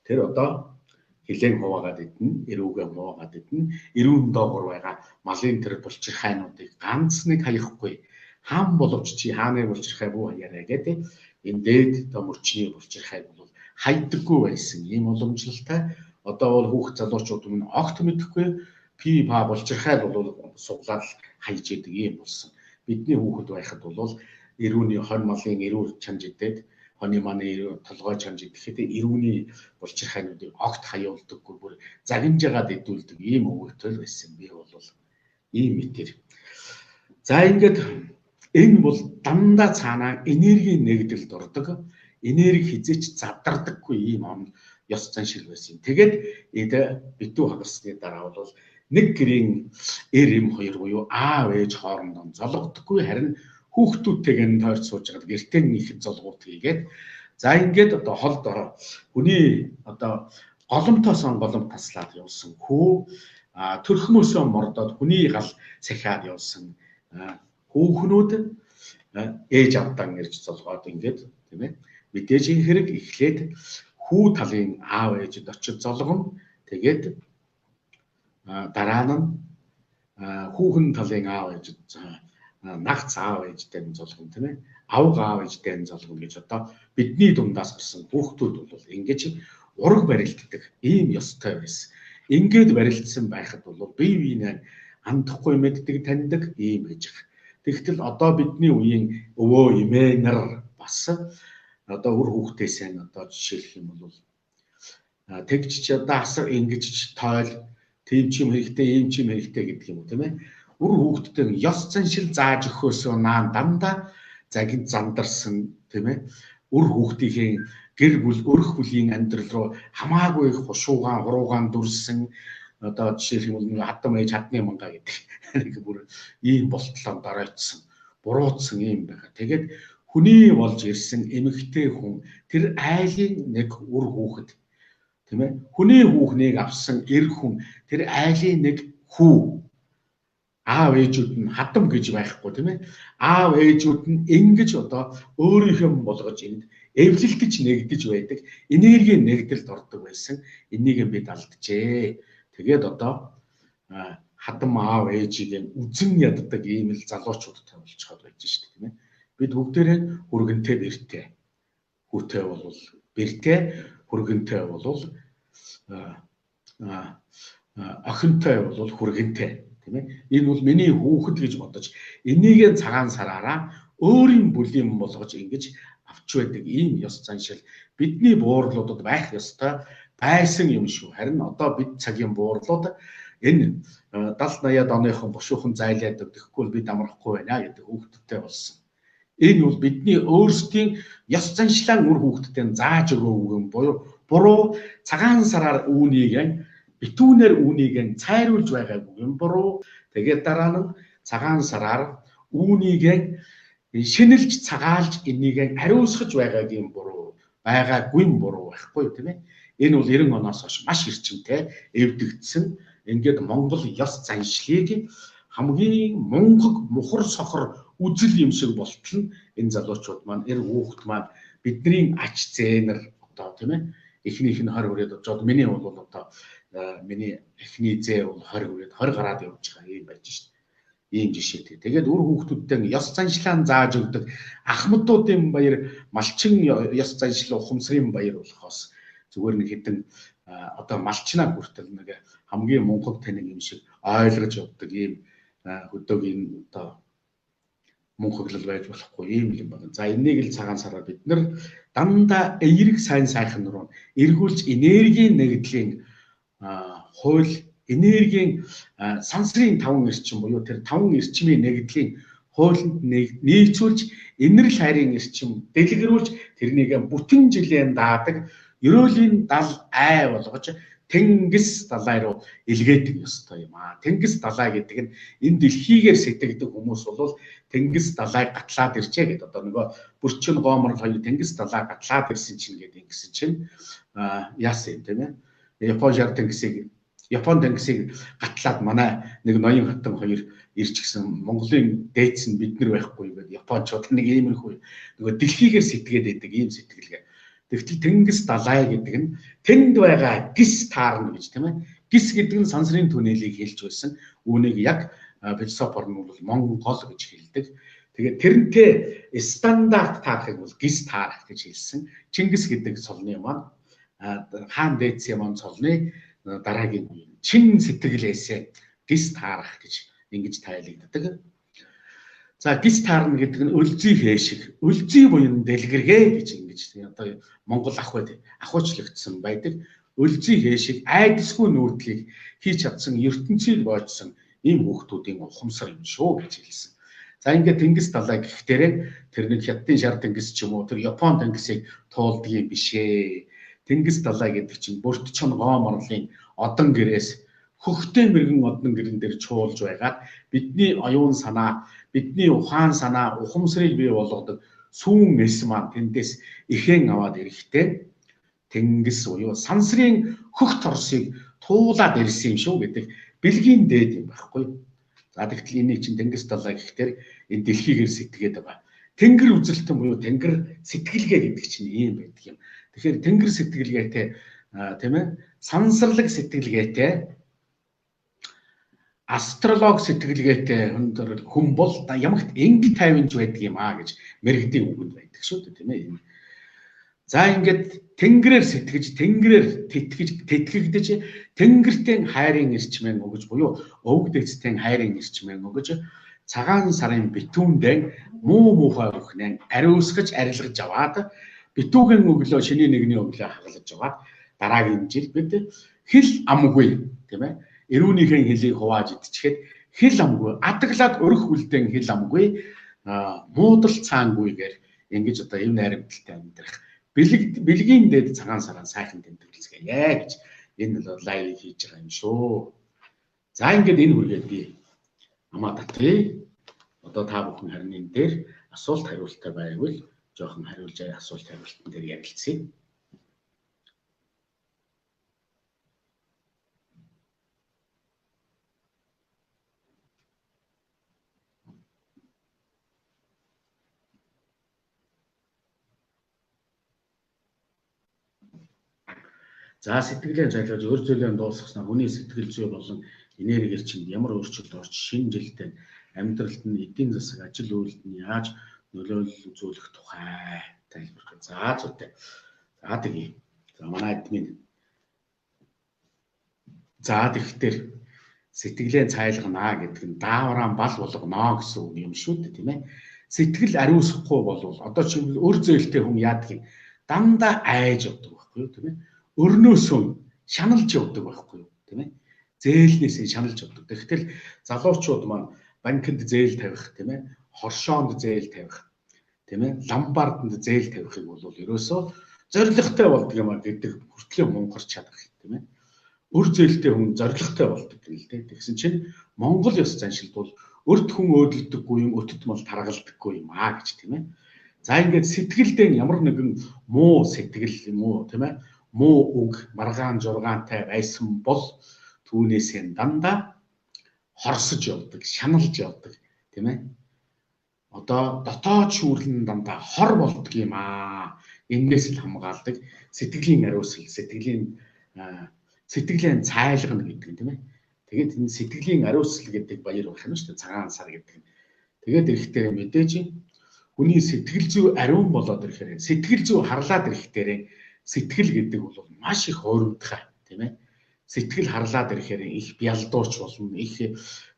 тэр одоо хилэн хуваагаад идэнэ, эрүүгээ хуваагаад идэнэ, эрүүн доогор байгаа малын тэр булчирхайнуудыг ганц нэг хаяхгүй хаан боловч чи хааны булчирхай бүү хаяарай гэдэг энэ дээд одоо мөрчний булчирхайг бол хайдаггүй байсан ийм уламжлалтай одоо бол хүүхд залуучууд өмнө огт мэдэхгүй пи па булчирхай бол суглаад хайж идэг ийм болсон. Бидний хүүхэд байхад бол эрүүний хонь малын эрүүл чанж идээд хоны маны толгой чанж идэхэд эрүүний булчирхайнуудыг огт хаяулдаггүй бүр загинжаагаад идүүлдэг ийм өвөгтэй байсан би бол ийм мэтэр. За ингээд энэ бол дандаа цаанаа энергийн нэгдэлд ордог, энерги хизээч задардаггүй ийм ёс заншил байсан. Тэгээд битүү хагарсны дараа бол нэг гэрийн эр эм хоёр буюу аав ээж хоорондоо зологдоггүй харин хүүхдүүдтэйгээ тойрч сууж байгаа гэртээ нэг золгууд хийгээд за ингээд одоо холд ороо хүний одоо голомтоосон голом таслаад явсан хүү төрхмөөсөө мордоод хүний гал сахиад явсан хүүхнүүд ээж авдан ирж золгоод ингээд тийм ээ мэдээж энэ хэрэг эхлээд хүү талын аав ээжид очиж золгоно тэгээд дараа нь хүүхэн талын аав ээжид нагц аав ээжтэй золгоно тийм ээ авг аав ээжтэй золгоно гэж одоо бидний дундаас гарсан хүүхдүүд бол ингэж ураг барилддаг ийм ёстой байсан. Ингээд барилдсан байхад бол бие биенээ андахгүй мэддэг таньдаг ийм байж байгаа. Тэгтэл одоо бидний үеийн өвөө эмээ нар бас одоо үр хүүхдээсээ одоо жишээлх юм бол тэгж ч одоо асар ингэж тойл тийм ч юм хэрэгтэй ийм ч юм хэрэгтэй гэдэг юм уу тийм ээ. Үр хүүхдтэй ёс заншил зааж өгөхөөсөө наан дандаа загин зандарсан тийм ээ. Үр хүүхдийн гэр бүл өрх бүлийн амьдрал руу хамаагүй хушуугаан хуруугаан дүрсэн одоо жишээлх юм бол хадам ээж хадны манга гэдэг нэг бүр ийм болтлоо дараачсан буруутсан юм байгаа. Тэгээд хүний болж ирсэн эмэгтэй хүн тэр айлын нэг үр хүүхэд тийм ээ. Хүний хүүхнийг авсан эр хүн тэр айлын нэг хүү аав ээжүүд нь хадам гэж байхгүй тийм ээ. Аав ээжүүд нь ингэж одоо өөрийнхөө болгож энд эвлэлдэж нэгдэж байдаг энерги нэгдэлд ордог байсан. Энийг бид алджээ. Тэгээд одоо хадам аав ээжийг үзэн яддаг ийм л залуучуудтай болчиход байж шүү дээ тийм ээ. Бид бүгдээрээ хүргэнтэй бэртэй. Хүүтэй бол бэртэй, хүргэнтэй бол охинтой бол хүргэнтэй тийм ээ. Энэ бол миний хүүхэд гэж бодож энийг цагаан сараараа өөрийн бүлээн болгож ингэж авч байдаг ийм ёс заншил бидний буурлуудад байх ёстой байсан юм шүү. Харин одоо бид цагийн буурлууд энэ 70-80-аад оныхон бушуухан зайлаад өгөхгүй бид амрахгүй байна гэдэг хүүхдтэй болсон. Энэ бол бидний өөрсдийн ёс заншлаа үр хүүхдтэй зааж өгөөгүй юм буруу цагаан сараар үүнийг битүүнээр үүнийг цайруулж байгаагүй юм буруу. Тэгээд дараа нь цагаан сараар үүнийг шинэлж цагаалж энийг ариусгаж байгаагийн буруу байгаагүй юм буруу байхгүй тийм ээ. Энэ бол 90 оноос хойш маш эрчимтэй эвдэгдсэн ингээд Монгол ёс заншлыг хамгийн мунгаг мухар сохор үзэл юм шиг болтол нь энэ залуучууд маань эр хүүхэд маань бидний ач зээнэр одоо тийм ээ эхнийх нь 20 хүрээд очоод миний бол одоо миний эхний зээ бол 20 хүрээд 20 гараад явж байгаа юм байж шээ. Ийм жишээтэй. Тэгээд үр хүүхдүүдтэй ёс заншлаа зааж өгдөг ахмадуудын баяр малчин ёс заншил ухамсарын баяр болохоос зүгээр нэг хэдэн одоо малчнаа хүртэл нэг хамгийн мунгаг танин юм шиг ойлгож явдаг ийм хөдөөгийн одоо мунхаглал байж болохгүй ийм юм байна. За энийг л цагаан сараар бид нар дандаа эерэг сайн сайхан руу эргүүлж энергийн нэгдлийн хууль энергийн сансрын 5 эрчим буюу тэр 5 эрчмийн нэгдлийн хуулинд нийцүүлж инэрл хайрын эрчим дэлгэрүүлж тэрнийг бүтэн жилийн даадаг ерөөлийн дал ай болгож Тэнгис далай руу илгээдэг ёстой юм аа. Тэнгис далай гэдэг нь энэ дэлхийгээр сэтгэдэг хүмүүс бол Тэнгис далай гатлаад ирчээ гэдэг. Одоо нөгөө бүрчин гоомор хоёр Тэнгис далай гатлаад ирсэн чинь гэдэг ингэсэн чинь яасан юм тийм ээ. Япон шар тэнгисийг Япон тэнгисийг гатлаад манай нэг ноён хатан хоёр ирж гисэн Монголын дээдс нь бид нар байхгүй гэдэг Япончууд нэг иймэрхүү нөгөө дэлхийгээр сэтгээд байдаг ийм сэтгэлгээ. Тэгвэл тэнгис далай гэдэг нь тэнд байгаа гис таарна гэж тийм ээ. Гис гэдэг нь сансрын түнэлийг хэлж байсан. Үүнийг яг философор нь бол Монгол гэж хэлдэг. Тэгээд тэрнтэй стандарт таарахыг бол гис таарах гэж хэлсэн. Чингис гэдэг цолны маань хаан дээдсийн маань цолны дараагийн үе. Чин сэтгэлээсээ гис таарах гэж ингэж тайлагддаг. За гис таарна гэдэг нь өлзий хэшиг, өлзий буюу дэлгэргээ гэж ингэж одоо Монгол ахуйчлагдсан байдаг. Өлзий хэшиг айдасгүй нүүдлийг хийж чадсан ертөнцийг боожсон ийм хүүхдүүдийн ухамсар юм шүү гэж хэлсэн. За ингээд тэнгис далай гэхтээ тэр нэг хятадын шар тэнгис ч юм уу тэр Япон тэнгисийг туулдаг юм бишээ. Тэнгис далай гэдэг чинь бүрт чон гоом орлын одон гэрээс хөхтэй мэрэгэн одон гэрэн дээр чуулж байгаад бидний оюун санаа, бидний ухаан санаа, ухамсарыг бий болгодог сүүн эс маань тэндээс ихэн аваад ирэхтэй тэнгис буюу сансрын хөх торсыг туулаад ирсэн юм шүү гэдэг бэлгийн дээд юм байхгүй. За тэгтэл энийг чинь тэнгис далай гэхтэр энэ дэлхийгээр сэтгээд байгаа. Тэнгэр үзэлтэн буюу тэнгэр сэтгэлгээ гэдэг чинь ийм байдаг юм. Тэгэхээр тэнгэр сэтгэлгээтэй тийм ээ сансарлаг сэтгэлгээтэй астролог сэтгэлгээтэй хүн бол ямагт энги тайванж байдаг юм аа гэж мэрэгдийн үгэнд байдаг шүү дээ тийм ээ. За ингээд тэнгэрээр сэтгэж, тэнгэрээр тэтгэгдэж, тэнгэртэн хайрын ирчмэн өгөж буюу өвөг дэцтэн хайрын ирчмэн өгөж цагаан сарын битүүндээ муу муухай өхнэн ариусгаж арилгаж аваад битүүгийн өглөө шиний нэгний өглөө хагалж аваад дараагийн жил бид хэл амгүй тийм ээ эрүүнийхэн хэлийг хувааж идчихэд хэл амгүй адаглаад өрөх үлдэн хэл амгүй муудал цаангүйгээр ингэж одоо эв найрамдалтай амьдрах бэлгийн дээд цагаан сараа сайхан тэмдэглэцгээе гэж энэ лайв хийж байгаа юм шүү. За ингээд энэ хүргээд би амаа татъя. Одоо та бүхэн харин энэ дээр асуулт хариулттай байвал жоохон хариулж асуулт хариултан дээр ярилцъя. За сэтгэлийн зайлшгүй өр зүйлээ дуусгаснаар хүний сэтгэл зүй болон энерги чинь ямар өөрчлөлт орж шинэ жилдээ амьдралд нь эдийн засаг ажил үйлдэлд нь яаж нөлөөлөл үзүүлэх тухай тайлбарлах. За зүйтэй. За тэгье. За манай админ. За тэгэхээр сэтгэлээ цайлгана гэдэг нь даавраа бал болгоно гэсэн үг юм шүү дээ тийм ээ. Сэтгэл ариусгахгүй бол одоо чинь өр зөөлтэй хүн яадаг юм дандаа айж явдаг байхгүй юу тийм ээ. Өрнөөсөө шаналж явдаг байхгүй юу тийм ээ. Зээлнээсээ шаналж явдаг. Тэгэхээр залуучууд маань банкнд зээл тавих тийм ээ. Хоршоонд зээл тавих тийм ээ. Ламбарданд зээл тавихыг бол ерөөсөө зоригтой болдог юм а гэдэг хүртлээ мунгарч чадах тийм ээ. Өр зээлтэй хүн зоригтой болдог гэл дээ. Тэгсэн чинь Монгол ёс заншилд бол өрт хүн өөдөлдөггүй юм, өтөд мал таргалдаггүй юм аа гэж тийм ээ. За ингээд сэтгэлдээ ямар нэгэн муу сэтгэл юм уу тийм ээ. Муу үг маргаан жургаантай байсан бол түүнээсээ дандаа хорсож явдаг, шаналж явдаг тийм ээ. Одоо дотоод шүүрлэн дандаа хор болдог юм аа. Энээс л хамгаалдаг сэтгэлийн ариусгал, сэтгэлийн цайлгана гэдэг тийм ээ. Тэгээд энэ сэтгэлийн ариусгал гэдэг баяр байх юм шүү дээ. Цагаан сар гэдэг. Тэгээд эрэхтээ мэдээж хүний сэтгэл зүй ариун болоод ирэхээр сэтгэл зүй харлаад ирэхтээ сэтгэл гэдэг бол маш их ойрогдохой тийм ээ. Сэтгэл харлаад ирэхээр их бялдууч болно, их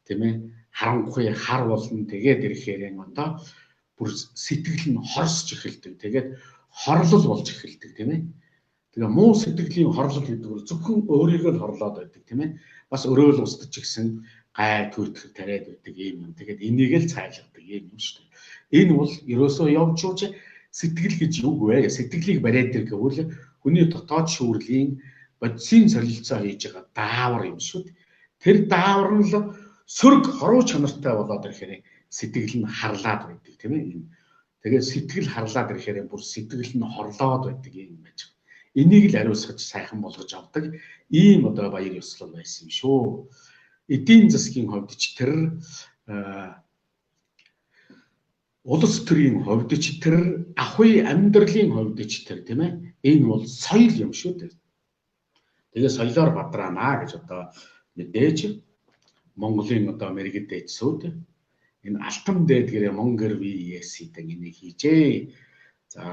тийм ээ харанхуй хар болно. Тэгээд ирэхээр одоо бүр сэтгэл нь хорсож эхэлдэг. Тэгээд хорлол болж эхэлдэг тийм ээ. Тэгээ муу сэтгэлийн хорлол гэдэг бол зөвхөн өөрийгөө л хорлоод байдаг тийм ээ. Бас өрөөл устж гисэн гай түүтгэл тариад байдаг юм. Тэгээд энийг л цайлгадаг юм шүү дээ. Энэ бол ерөөсөө явж uuж сэтгэл гэж юу вэ? Сэтгэлийг бариад ир гэвэл хүний дотоод шүүрлийн бодисын солилцоо хийж байгаа даавар юм шүү дээ. Тэр даавар нь л сөрөг хоруу чанартай болоод ирэхээр сэтгэл нь харлаад байдаг тийм ээ. Тэгээд сэтгэл харлаад ирэхээр бүр сэтгэл нь хорлоод байдаг юм байж. Энийг л ариусгаж сайхан болгож авдаг ийм одоо баяр ёслол байсан юм шүү. Эдийн засгийн хувьд ч тэр улс төрийн хувьд ч тэр ахуй амьдралын хувьд ч тэр тийм ээ энэ бол соёл юм шүү дээ. Тэгээ соёлоор бадраана гэж одоо мэдээж Монголын одоо мэрэгэн дээдсүүд энэ алтан дээдгэрээ Монгэр VS-ийн энийг хийжээ. За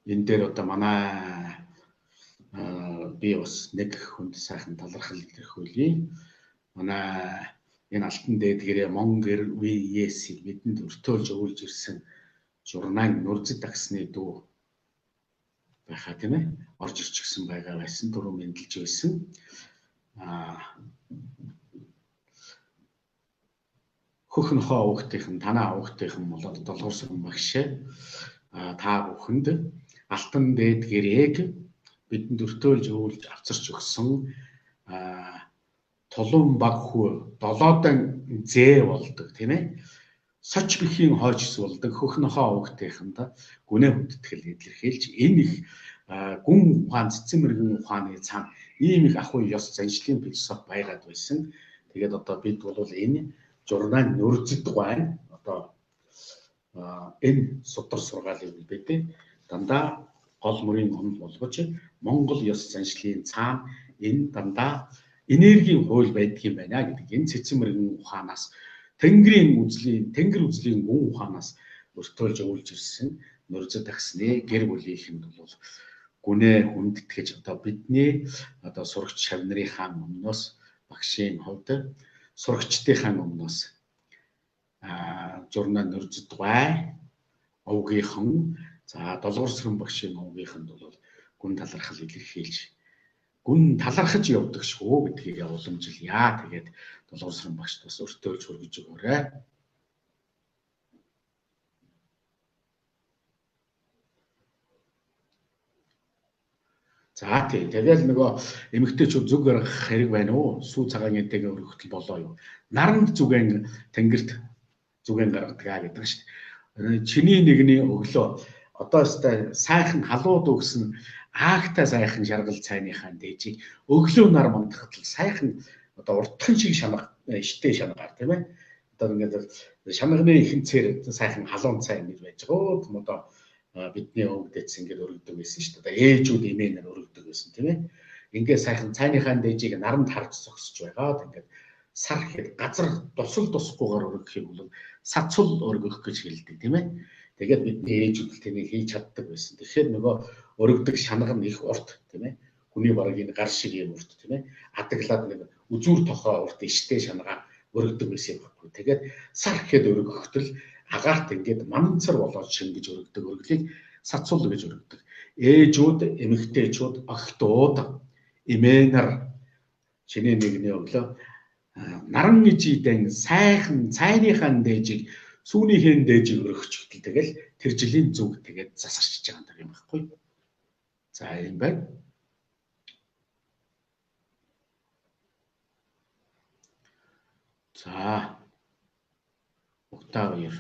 энэ дээр одоо манай би бас нэг хүнд сайхан талархал илэрхийлье. Манай энэ алтан дээдгэрээ Монгэр VS-ийг бидэнд өртөөлж өгүүлж ирсэн журнаан Нурзид агсны дүү байхаа тийм ээ орж ирчихсэн байгаа байсан түрүү мэдлж байсан. Хөхнөхөө уухтынхан танаа уухтынхан болоод долгорсон багш та бүхэнд алтан дээдгэрээг бидэнд өртөөлж өгүүлж авчирч өгсөн тулуун баг хүү долоодан зээ болдог тийм ээ соч бихийн хойчс болдог хөхнөхөө уухтынханд гүнээ хүндэтгэл илэрхийлж энэ их гүн ухаан цэцэн мэрэгэн ухааны цаана ийм их ахуй ёс заншлын философи байгаад байсан. Тэгээд одоо бид бол энэ журнаан Нурзид гуайн одоо энэ судар сургаалыг бид дандаа гол мөрийн онол болгож Монгол ёс заншлын цаана энэ дандаа энергийн хууль байдгийн байна гэдэг энэ цэцэн мэрэгэн ухаанаас тэнгэр үзлийн гүн ухаанаас өртөөлж өгүүлж ирсэн Нурзид агсны гэр бүлийнхэнд бол гүнээ хүндэтгэж одоо бидний одоо сурагч шавнырынхаа өмнөөс багшийн хувьд сурагчдынхаа өмнөөс журнаан Нурзид гуай овгийнхан за долгорсрон багшийн овгийнханд бол гүн талархал илэрхийлж гүн талархаж явдаг шүү гэдгийг уламжилъя. Тэгээд долгорсрон багшд бас өртөөлж хүргэж өгөөрэй. За тэгэл нөгөө эмэгтэйчүүд зүг гаргах хэрэг байна уу? Сүү цагаан эдэгээ өргөхтөл болоо юу? Наранд зүгэн тэнгэрт зүгэн гаргадаг гэдэг шүү дээ. Чиний нэгний өглөө одоо өстой сайхан халууд өгсөн аагтай сайхан шаргал цайныхаа дээжийг өглөө нар мандахад л сайхан одоо уртхан шиг шанаг штэ шанагаар тийм ээ. Одоо ингээд шанагны ихэнцээр сайхан халуун цай ингэж байж байгаа. Тэм одоо бидний өвгдөц ингээд өргөдөг байсан шүү дээ. Ээжүүд эмээнээр өргөдөг байсан тийм ээ. Ингээд сайхан цайныхаа дээжийг наранд харж зогсож байгаад ингээд сар хэд газар тусгүйгээр өргөхийг бол сацул өргөх гэж хэлдэг тийм ээ. Тэгээд бидний ээжүүд л тэнийг хийж чаддаг байсан. Тэгэхээр нөгөө өргөдөг шанаг нь их урт тийм ээ. Хүний бараг энэ гар шиг юм урт тийм ээ. Адаглаад нэг үзүүр тохоо урт иштэй шанагаа өргөдөг байсан юм баггүй. Тэгээд сар хэд өргөхтөл агаарт ингээд манцар болоод шингэж өргөдөг өргөлийг сацул гэж өргөдөг. Ээжүүд, эмэгтэйчүүд, охтууд, эмээнэр чиний нэгний өглөө наран ижидэн сайхан цайныхаа дээжийг сүүнийхэн дээжийг өргөж өгдөл тэгэл тэр жилийн зүг тэгээд засарчж байгаа юм байхгүй. За юм байна. За угтаа хоёр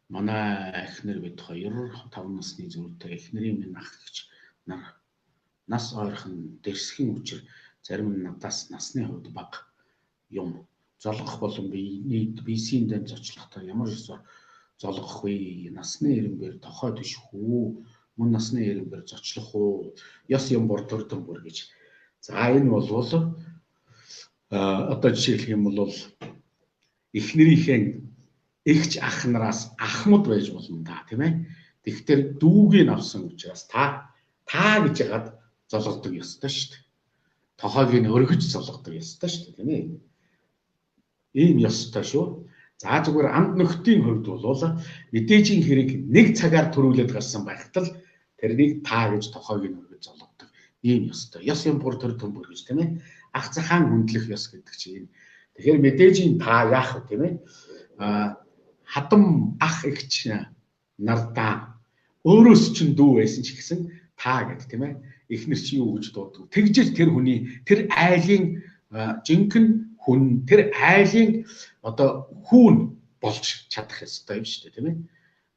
манай эхнэр бид хоёр 5 насны зүрхтэй эхнэрийн минь ах гэж нас ойрхон дэрсхийн учир зарим нь надаас насны хувьд бага юм золгох болон бийсийн дэнд зочлохдоо ямар ёсоор золгох вэ? Насны ирэмбэр тохой төшөх үү? Мөн насны ирэмбэр зочлох уу? Ёс юм бор төрдөн бүр гэж. За энэ бол одоо жишээлх юм бол эхнэрийнхээ эгч ах нараас ахмад байж болно та тийм ээ. Тэгэхээр дүүгийг авсан учраас та гэж ягаад золгодог ёстой шүү дээ. Тохойг нь өргөж золгодог ёстой шүү дээ тийм ээ. Ийм ёстой шүү. За зүгээр анд нөхдийн хувьд бол мэдээжийн хэрэг нэг цагаар төрүүлээд гарсан байхад л тэрнийг та гэж тохойг нь өргөж золгодог. Ийм ёстой. Ёс юм бүр төр төмбөр гэж тийм ээ. Ах захаан хүндлэх ёс гэдэг чинь. Тэгэхээр мэдээжийн та яах вэ тийм ээ. Хадам ах эгч нардаа өөрөөс чинь дүү байсан ч гэсэн та гэдэг тийм ээ. Эхнэр чи юу гэж дууддаг. Тэгжэл тэр хүний тэр айлын жинхэнэ хүн тэр айлын одоо хүүн болж чадах ёстой юм шүү дээ тийм ээ.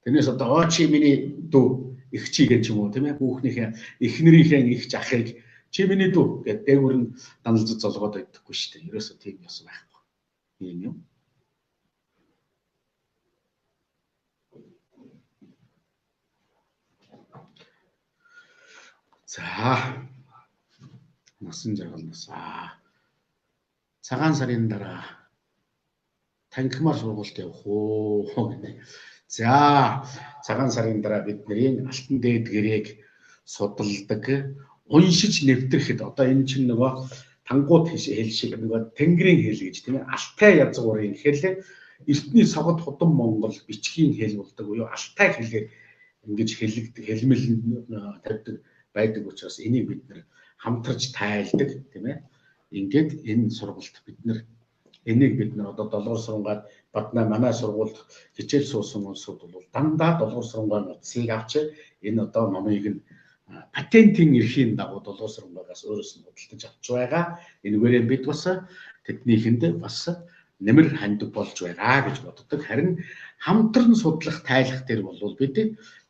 Тэрнээс одоо чи миний дүү их чи гэж юм уу тийм ээ хүүхнийхээ эхнэрийнхээ их захыг чи миний дүү гэдэг дээгүүр нь даналж золгоод байдаггүй шүү дээ. Ерөөсөө тийм ёс байхгүй. Тийм юм. За насан жаргалнаас цагаан сарын дараа танхимаар сургуульд явах уу гэнэ. За цагаан сарын дараа бидний алтан дээд гэрээг судалдаг, уншиж нэвтрэхэд одоо энэ чинь нөгөө тангууд хэл шиг нөгөө тэнгэрийн хэл гэж тийм ээ алтай язгуурын хэл эртний согод худам монгол бичгийн хэл болдог буюу алтай хэлээр ингэж хэлэгдэх хэлмэл тавьдаг байдаг учраас энийг бид нэр хамтарч тайлдаг тийм ээ. Ингээд энэ сургуульд бид нэр энийг бид нэр одоо долгор сурнгаад Батнаа манай сургуульд хичээл суусан улсууд бол дандаа долгор сурнгаа нутгийг авч энэ одоо номыг нь патентын эрхийн дагуу долгор сурнгаагаас өөрөөс нь худалдаж авч байгаа. Энэгээр бид бас тэднийхэнд бас нэмэр ханддаг болж байгаа гэж боддог. Харин хамтран судлах тайлах дээр бол бид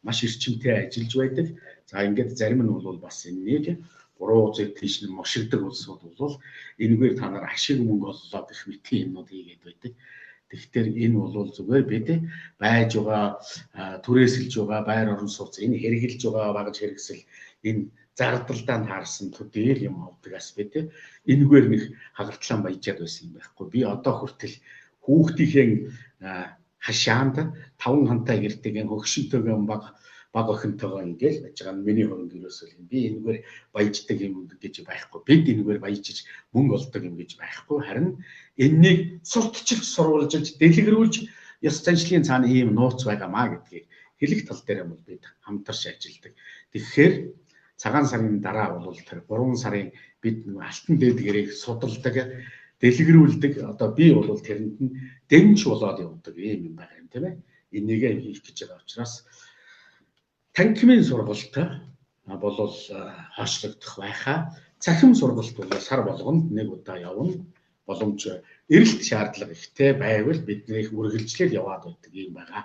маш эрчимтэй ажиллаж байдаг. За ингээд зарим нь бол бас энийг буруу үзэл тийш нь мошигдаг улсууд бол энэгээр та нар ашиг мөнгө оллоо гэх мэтийн юмнууд хийгээд байдаг. Тэгэхээр энэ бол зүгээр бид байж байгаа түрээсэлж байгаа байр орон сууц энэ хэрэгжилж байгаа багж хэрэгсэл энэ зардалдаа таарсан төдийл юм авдагаас бид энэгээр нэг хагартлан баяжаад байсан юм байхгүй. Би одоо хүртэл хүүхдийнхээ хашаанд 5 хантай гэртэйгээ хөгшөнтэйгээ баг охинтойгоо ингээл байж байгаа миний хөрөнгө юусэл би энэгээр баяждаг юм гэж байхгүй. Бид энэгээр баяжиж мөнгө олдог юм гэж байхгүй. Харин энэнийг сурталчилж сурвалжилж дэлгэрүүлж ёс заншлын цаана ийм нууц байгаамаа гэдгийг хэлэх тал дээр бол бид хамтарч ажилладаг. Тэгэхээр цагаан сарын дараа бол тэр 3 сарын бид алтан дээд гэрээг судалдаг, дэлгэрүүлдэг. Одоо би бол тэрэнд нь дэмж болоод явдаг юм байна юм тийм ээ. Энийг хийх гэж байгаа учраас танхимын сургалт бол хойшлогдох байхаа. Цахим сургалт бол сар болгонд нэг удаа явна. Боломж эрэлт шаардлага ихтэй байвал биднийг үргэлжлэл яваад байдаг юм байгаа.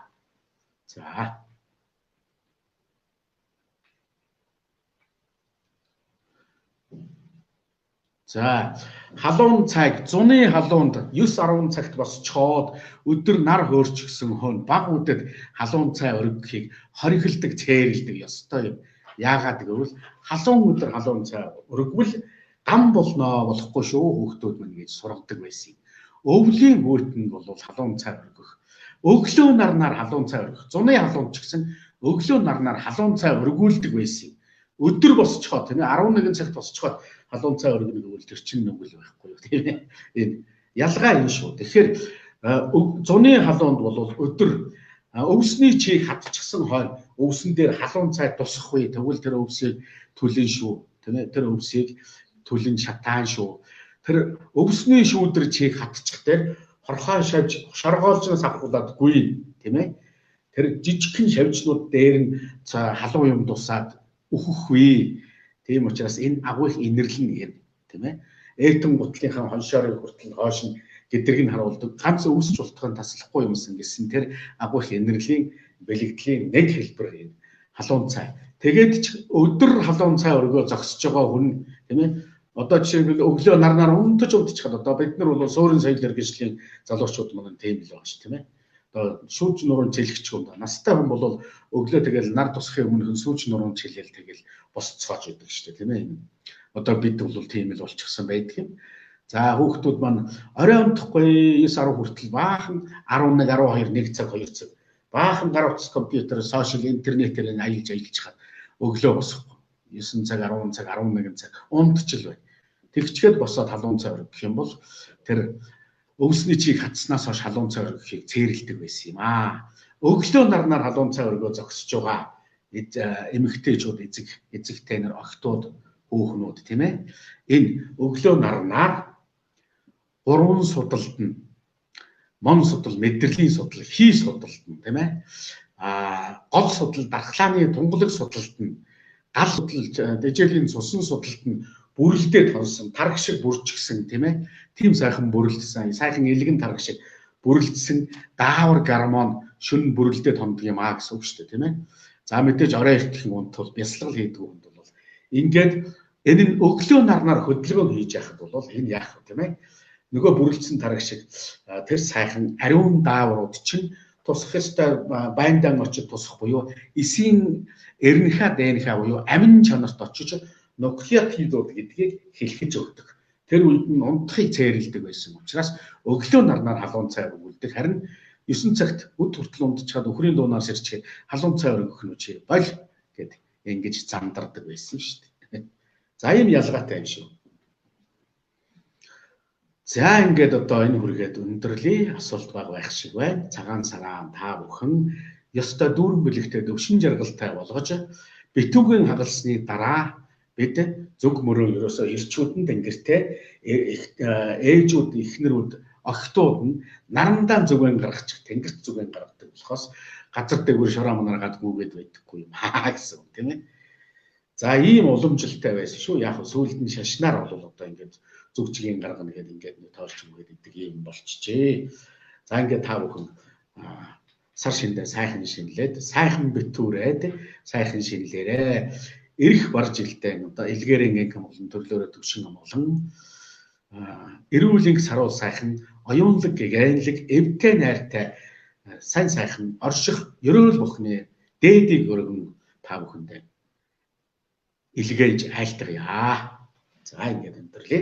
За халуун цаг зуны халуунд 9-10 цагт босчоод өдөр нар хөөрчихсөн хойно баг үдэд халуун цай өргөхийг хоригддаг цээрэлдэг ёстой юм. Яагаад гэвэл халуун өдөр халуун цай өргөвөл гам болноо болохгүй шүү хүүхдүүд мань гэж сургадаг байсан юм. Өвлийн бүйтэн бол халуун цай өргөх. Өглөө нарнаар халуун цай өргөх. Зуны халуунд ч гэсэн өглөө нарнаар халуун цай өргүүлдэг байсан юм. Өдөр босчоод тийм ээ 11 цагт босчоод халуун цай өргөнө гэвэл тэр чинь нүгэл байхгүй юу тийм ээ. Энэ ялгаа юм шүү. Тэгэхээр зуны халуунд бол өдөр өвсний чийг хатчихсан хойно өвсөн дээр халуун цай тусах үе тэгвэл тэр өвсийг түлэн шүү тийм ээ. Тэр өвсийг түлэн шатаан шүү. Тэр өвсний шүүдэр чийг хатчих дээр хорхоо шавж шоргоолжноос авахулаад гүйн тийм ээ. Тэр жижигхэн шавжнууд дээр нь халуун юм тусаад үхэхгүй. Тийм учраас энэ агуулх инэрлэн юм тийм ээ. Эйтэн гутлынхаа хоншоорыг хүртэл хоош нь гэдрэг нь харуулдаг. Ганц өвсч болтохын таслахгүй юмсан гэсэн тэр агуулх инэрлийн бэлэгдлийн нэг хэлбэр юм. Халуун цай. Тэгээд ч өдөр халуун цай өргөө зогсож байгаа хүн тийм ээ. Одоо жишээлбэл өглөө нарнаар унтчихад одоо бид нар бол суурин соёл иргэншлийн залуучууд маань тийм л байгаа ш тийм ээ. Одоо сүүж нуруунд цэлгч юм да. Настай хүн бол өглөө тэгэл нар тусахын өмнө сүүж нуруунд чилээл тэгэл босцоож идэг шүү дээ тийм ээ. Одоо бид бол тийм л болчихсон байдаг юм. За хүүхдүүд маань орой унтахгүй 9-10 хүртэл баахан 11 12 1 цаг 2 цаг баахан гар утас компьютер сошиал интернетээр аялж хаад өглөө босохгүй 9 цаг 10 цаг 11 цаг унтчил бай. Тэгчгээд босоод халуун цай өргөх юм бол тэр өвсний чийг хатснаас хойш халуун цай өргөхийг цээрэлдэг байсан юм аа. Өглөө нарнаар халуун цай өргөө зогсож байгаа эмэгтэйчүүд эзэгтэй нар охтууд хөөхнүүд тийм ээ. Энэ өглөө нарнаар 3 судалд нь мон судал, мэдрэлийн судал, хий судалд нь тийм ээ. Гол судал, дархлааны тунгалаг судалд нь, гал судал, дэжээлийн цусан судалд нь бүрэлдээ тонсон, тараг шиг бүржигсэн тийм ээ. Тийм сайхан бүрэлдсэн, сайхан илгэн тараг шиг бүрэлдсэн даавар гормон шүн бүрэлдээ томдог юм аа гэсэн үг шүү дээ, тийм ээ. За мэдээж орой эртхэн унтвал бясалгал хийдэг хүнд бол ингээд энэ нь өглөө нарнаар хөдөлгөөн хийж яхад бол энэ яах вэ, тийм ээ. Нөгөө бүрэлдсэн тараг шиг тэр сайхан ариун дааврууд чинь тусах ёстой байндаан очиж тусах буюу эсийн эрнхаа дээнхаа буюу амин чанарт очиж нуклеотидууд гэдгийг хэлхэж өгдөг. Тэр үед нь унтахыг цээрэлдэг байсан учраас өглөө нарнаар халуун цай өгүүлдэг. Харин 9 цагт өд хүртэл унтчихад өхрийн дуунаас ирчихэд халуун цай өргөх нь үчи бол гэд ингэж зандардаг байсан шүү дээ. За ийм ялгаатай юм шүү. За ингээд одоо энэ хүргээд өндөрлөе. Асуулт байх шиг байна. Цагаан сараан та бүхэн ёстой дүүрэн бэлэгтээ өвшин жаргалтай болгож битүүгийн хагалсны дараа бид зүг мөрөө ерөөсөө ирчүүд нь тэнгэртэй ээжүүд эхнэрүүд охтууд нь нарандаа зүгэн гаргачих тэнгэрт зүгэн гаргадаг болохоос газар дээгүүр шороо манаар гадгүйгээд байдаггүй юм аа гэсэн үг тийм ээ. За ийм уламжилтай байсан шүү. Яг сүүлд нь шашнаар бол одоо ингээд зүг чигийн гаргана гэдэг ингээд нэг тоолч өгөөд идэг юм болчихжээ. За ингээд та бүхэн сар шиндээ сайхан шинлээд сайхан битүүрээд сайхан шинлээрээ эрэх бар жилдээ одоо илгээрэн инкам болон төрлөөрөө төвшин амглан эрүүлэнг саруул сайхан оюунлаг гэгэнлэг эвтэй найртай сайн сайхан орших ерөөл бухны дээдийг өргөн та бүхэндээ илгээж айлтгая. За ингээд өндөрлөе.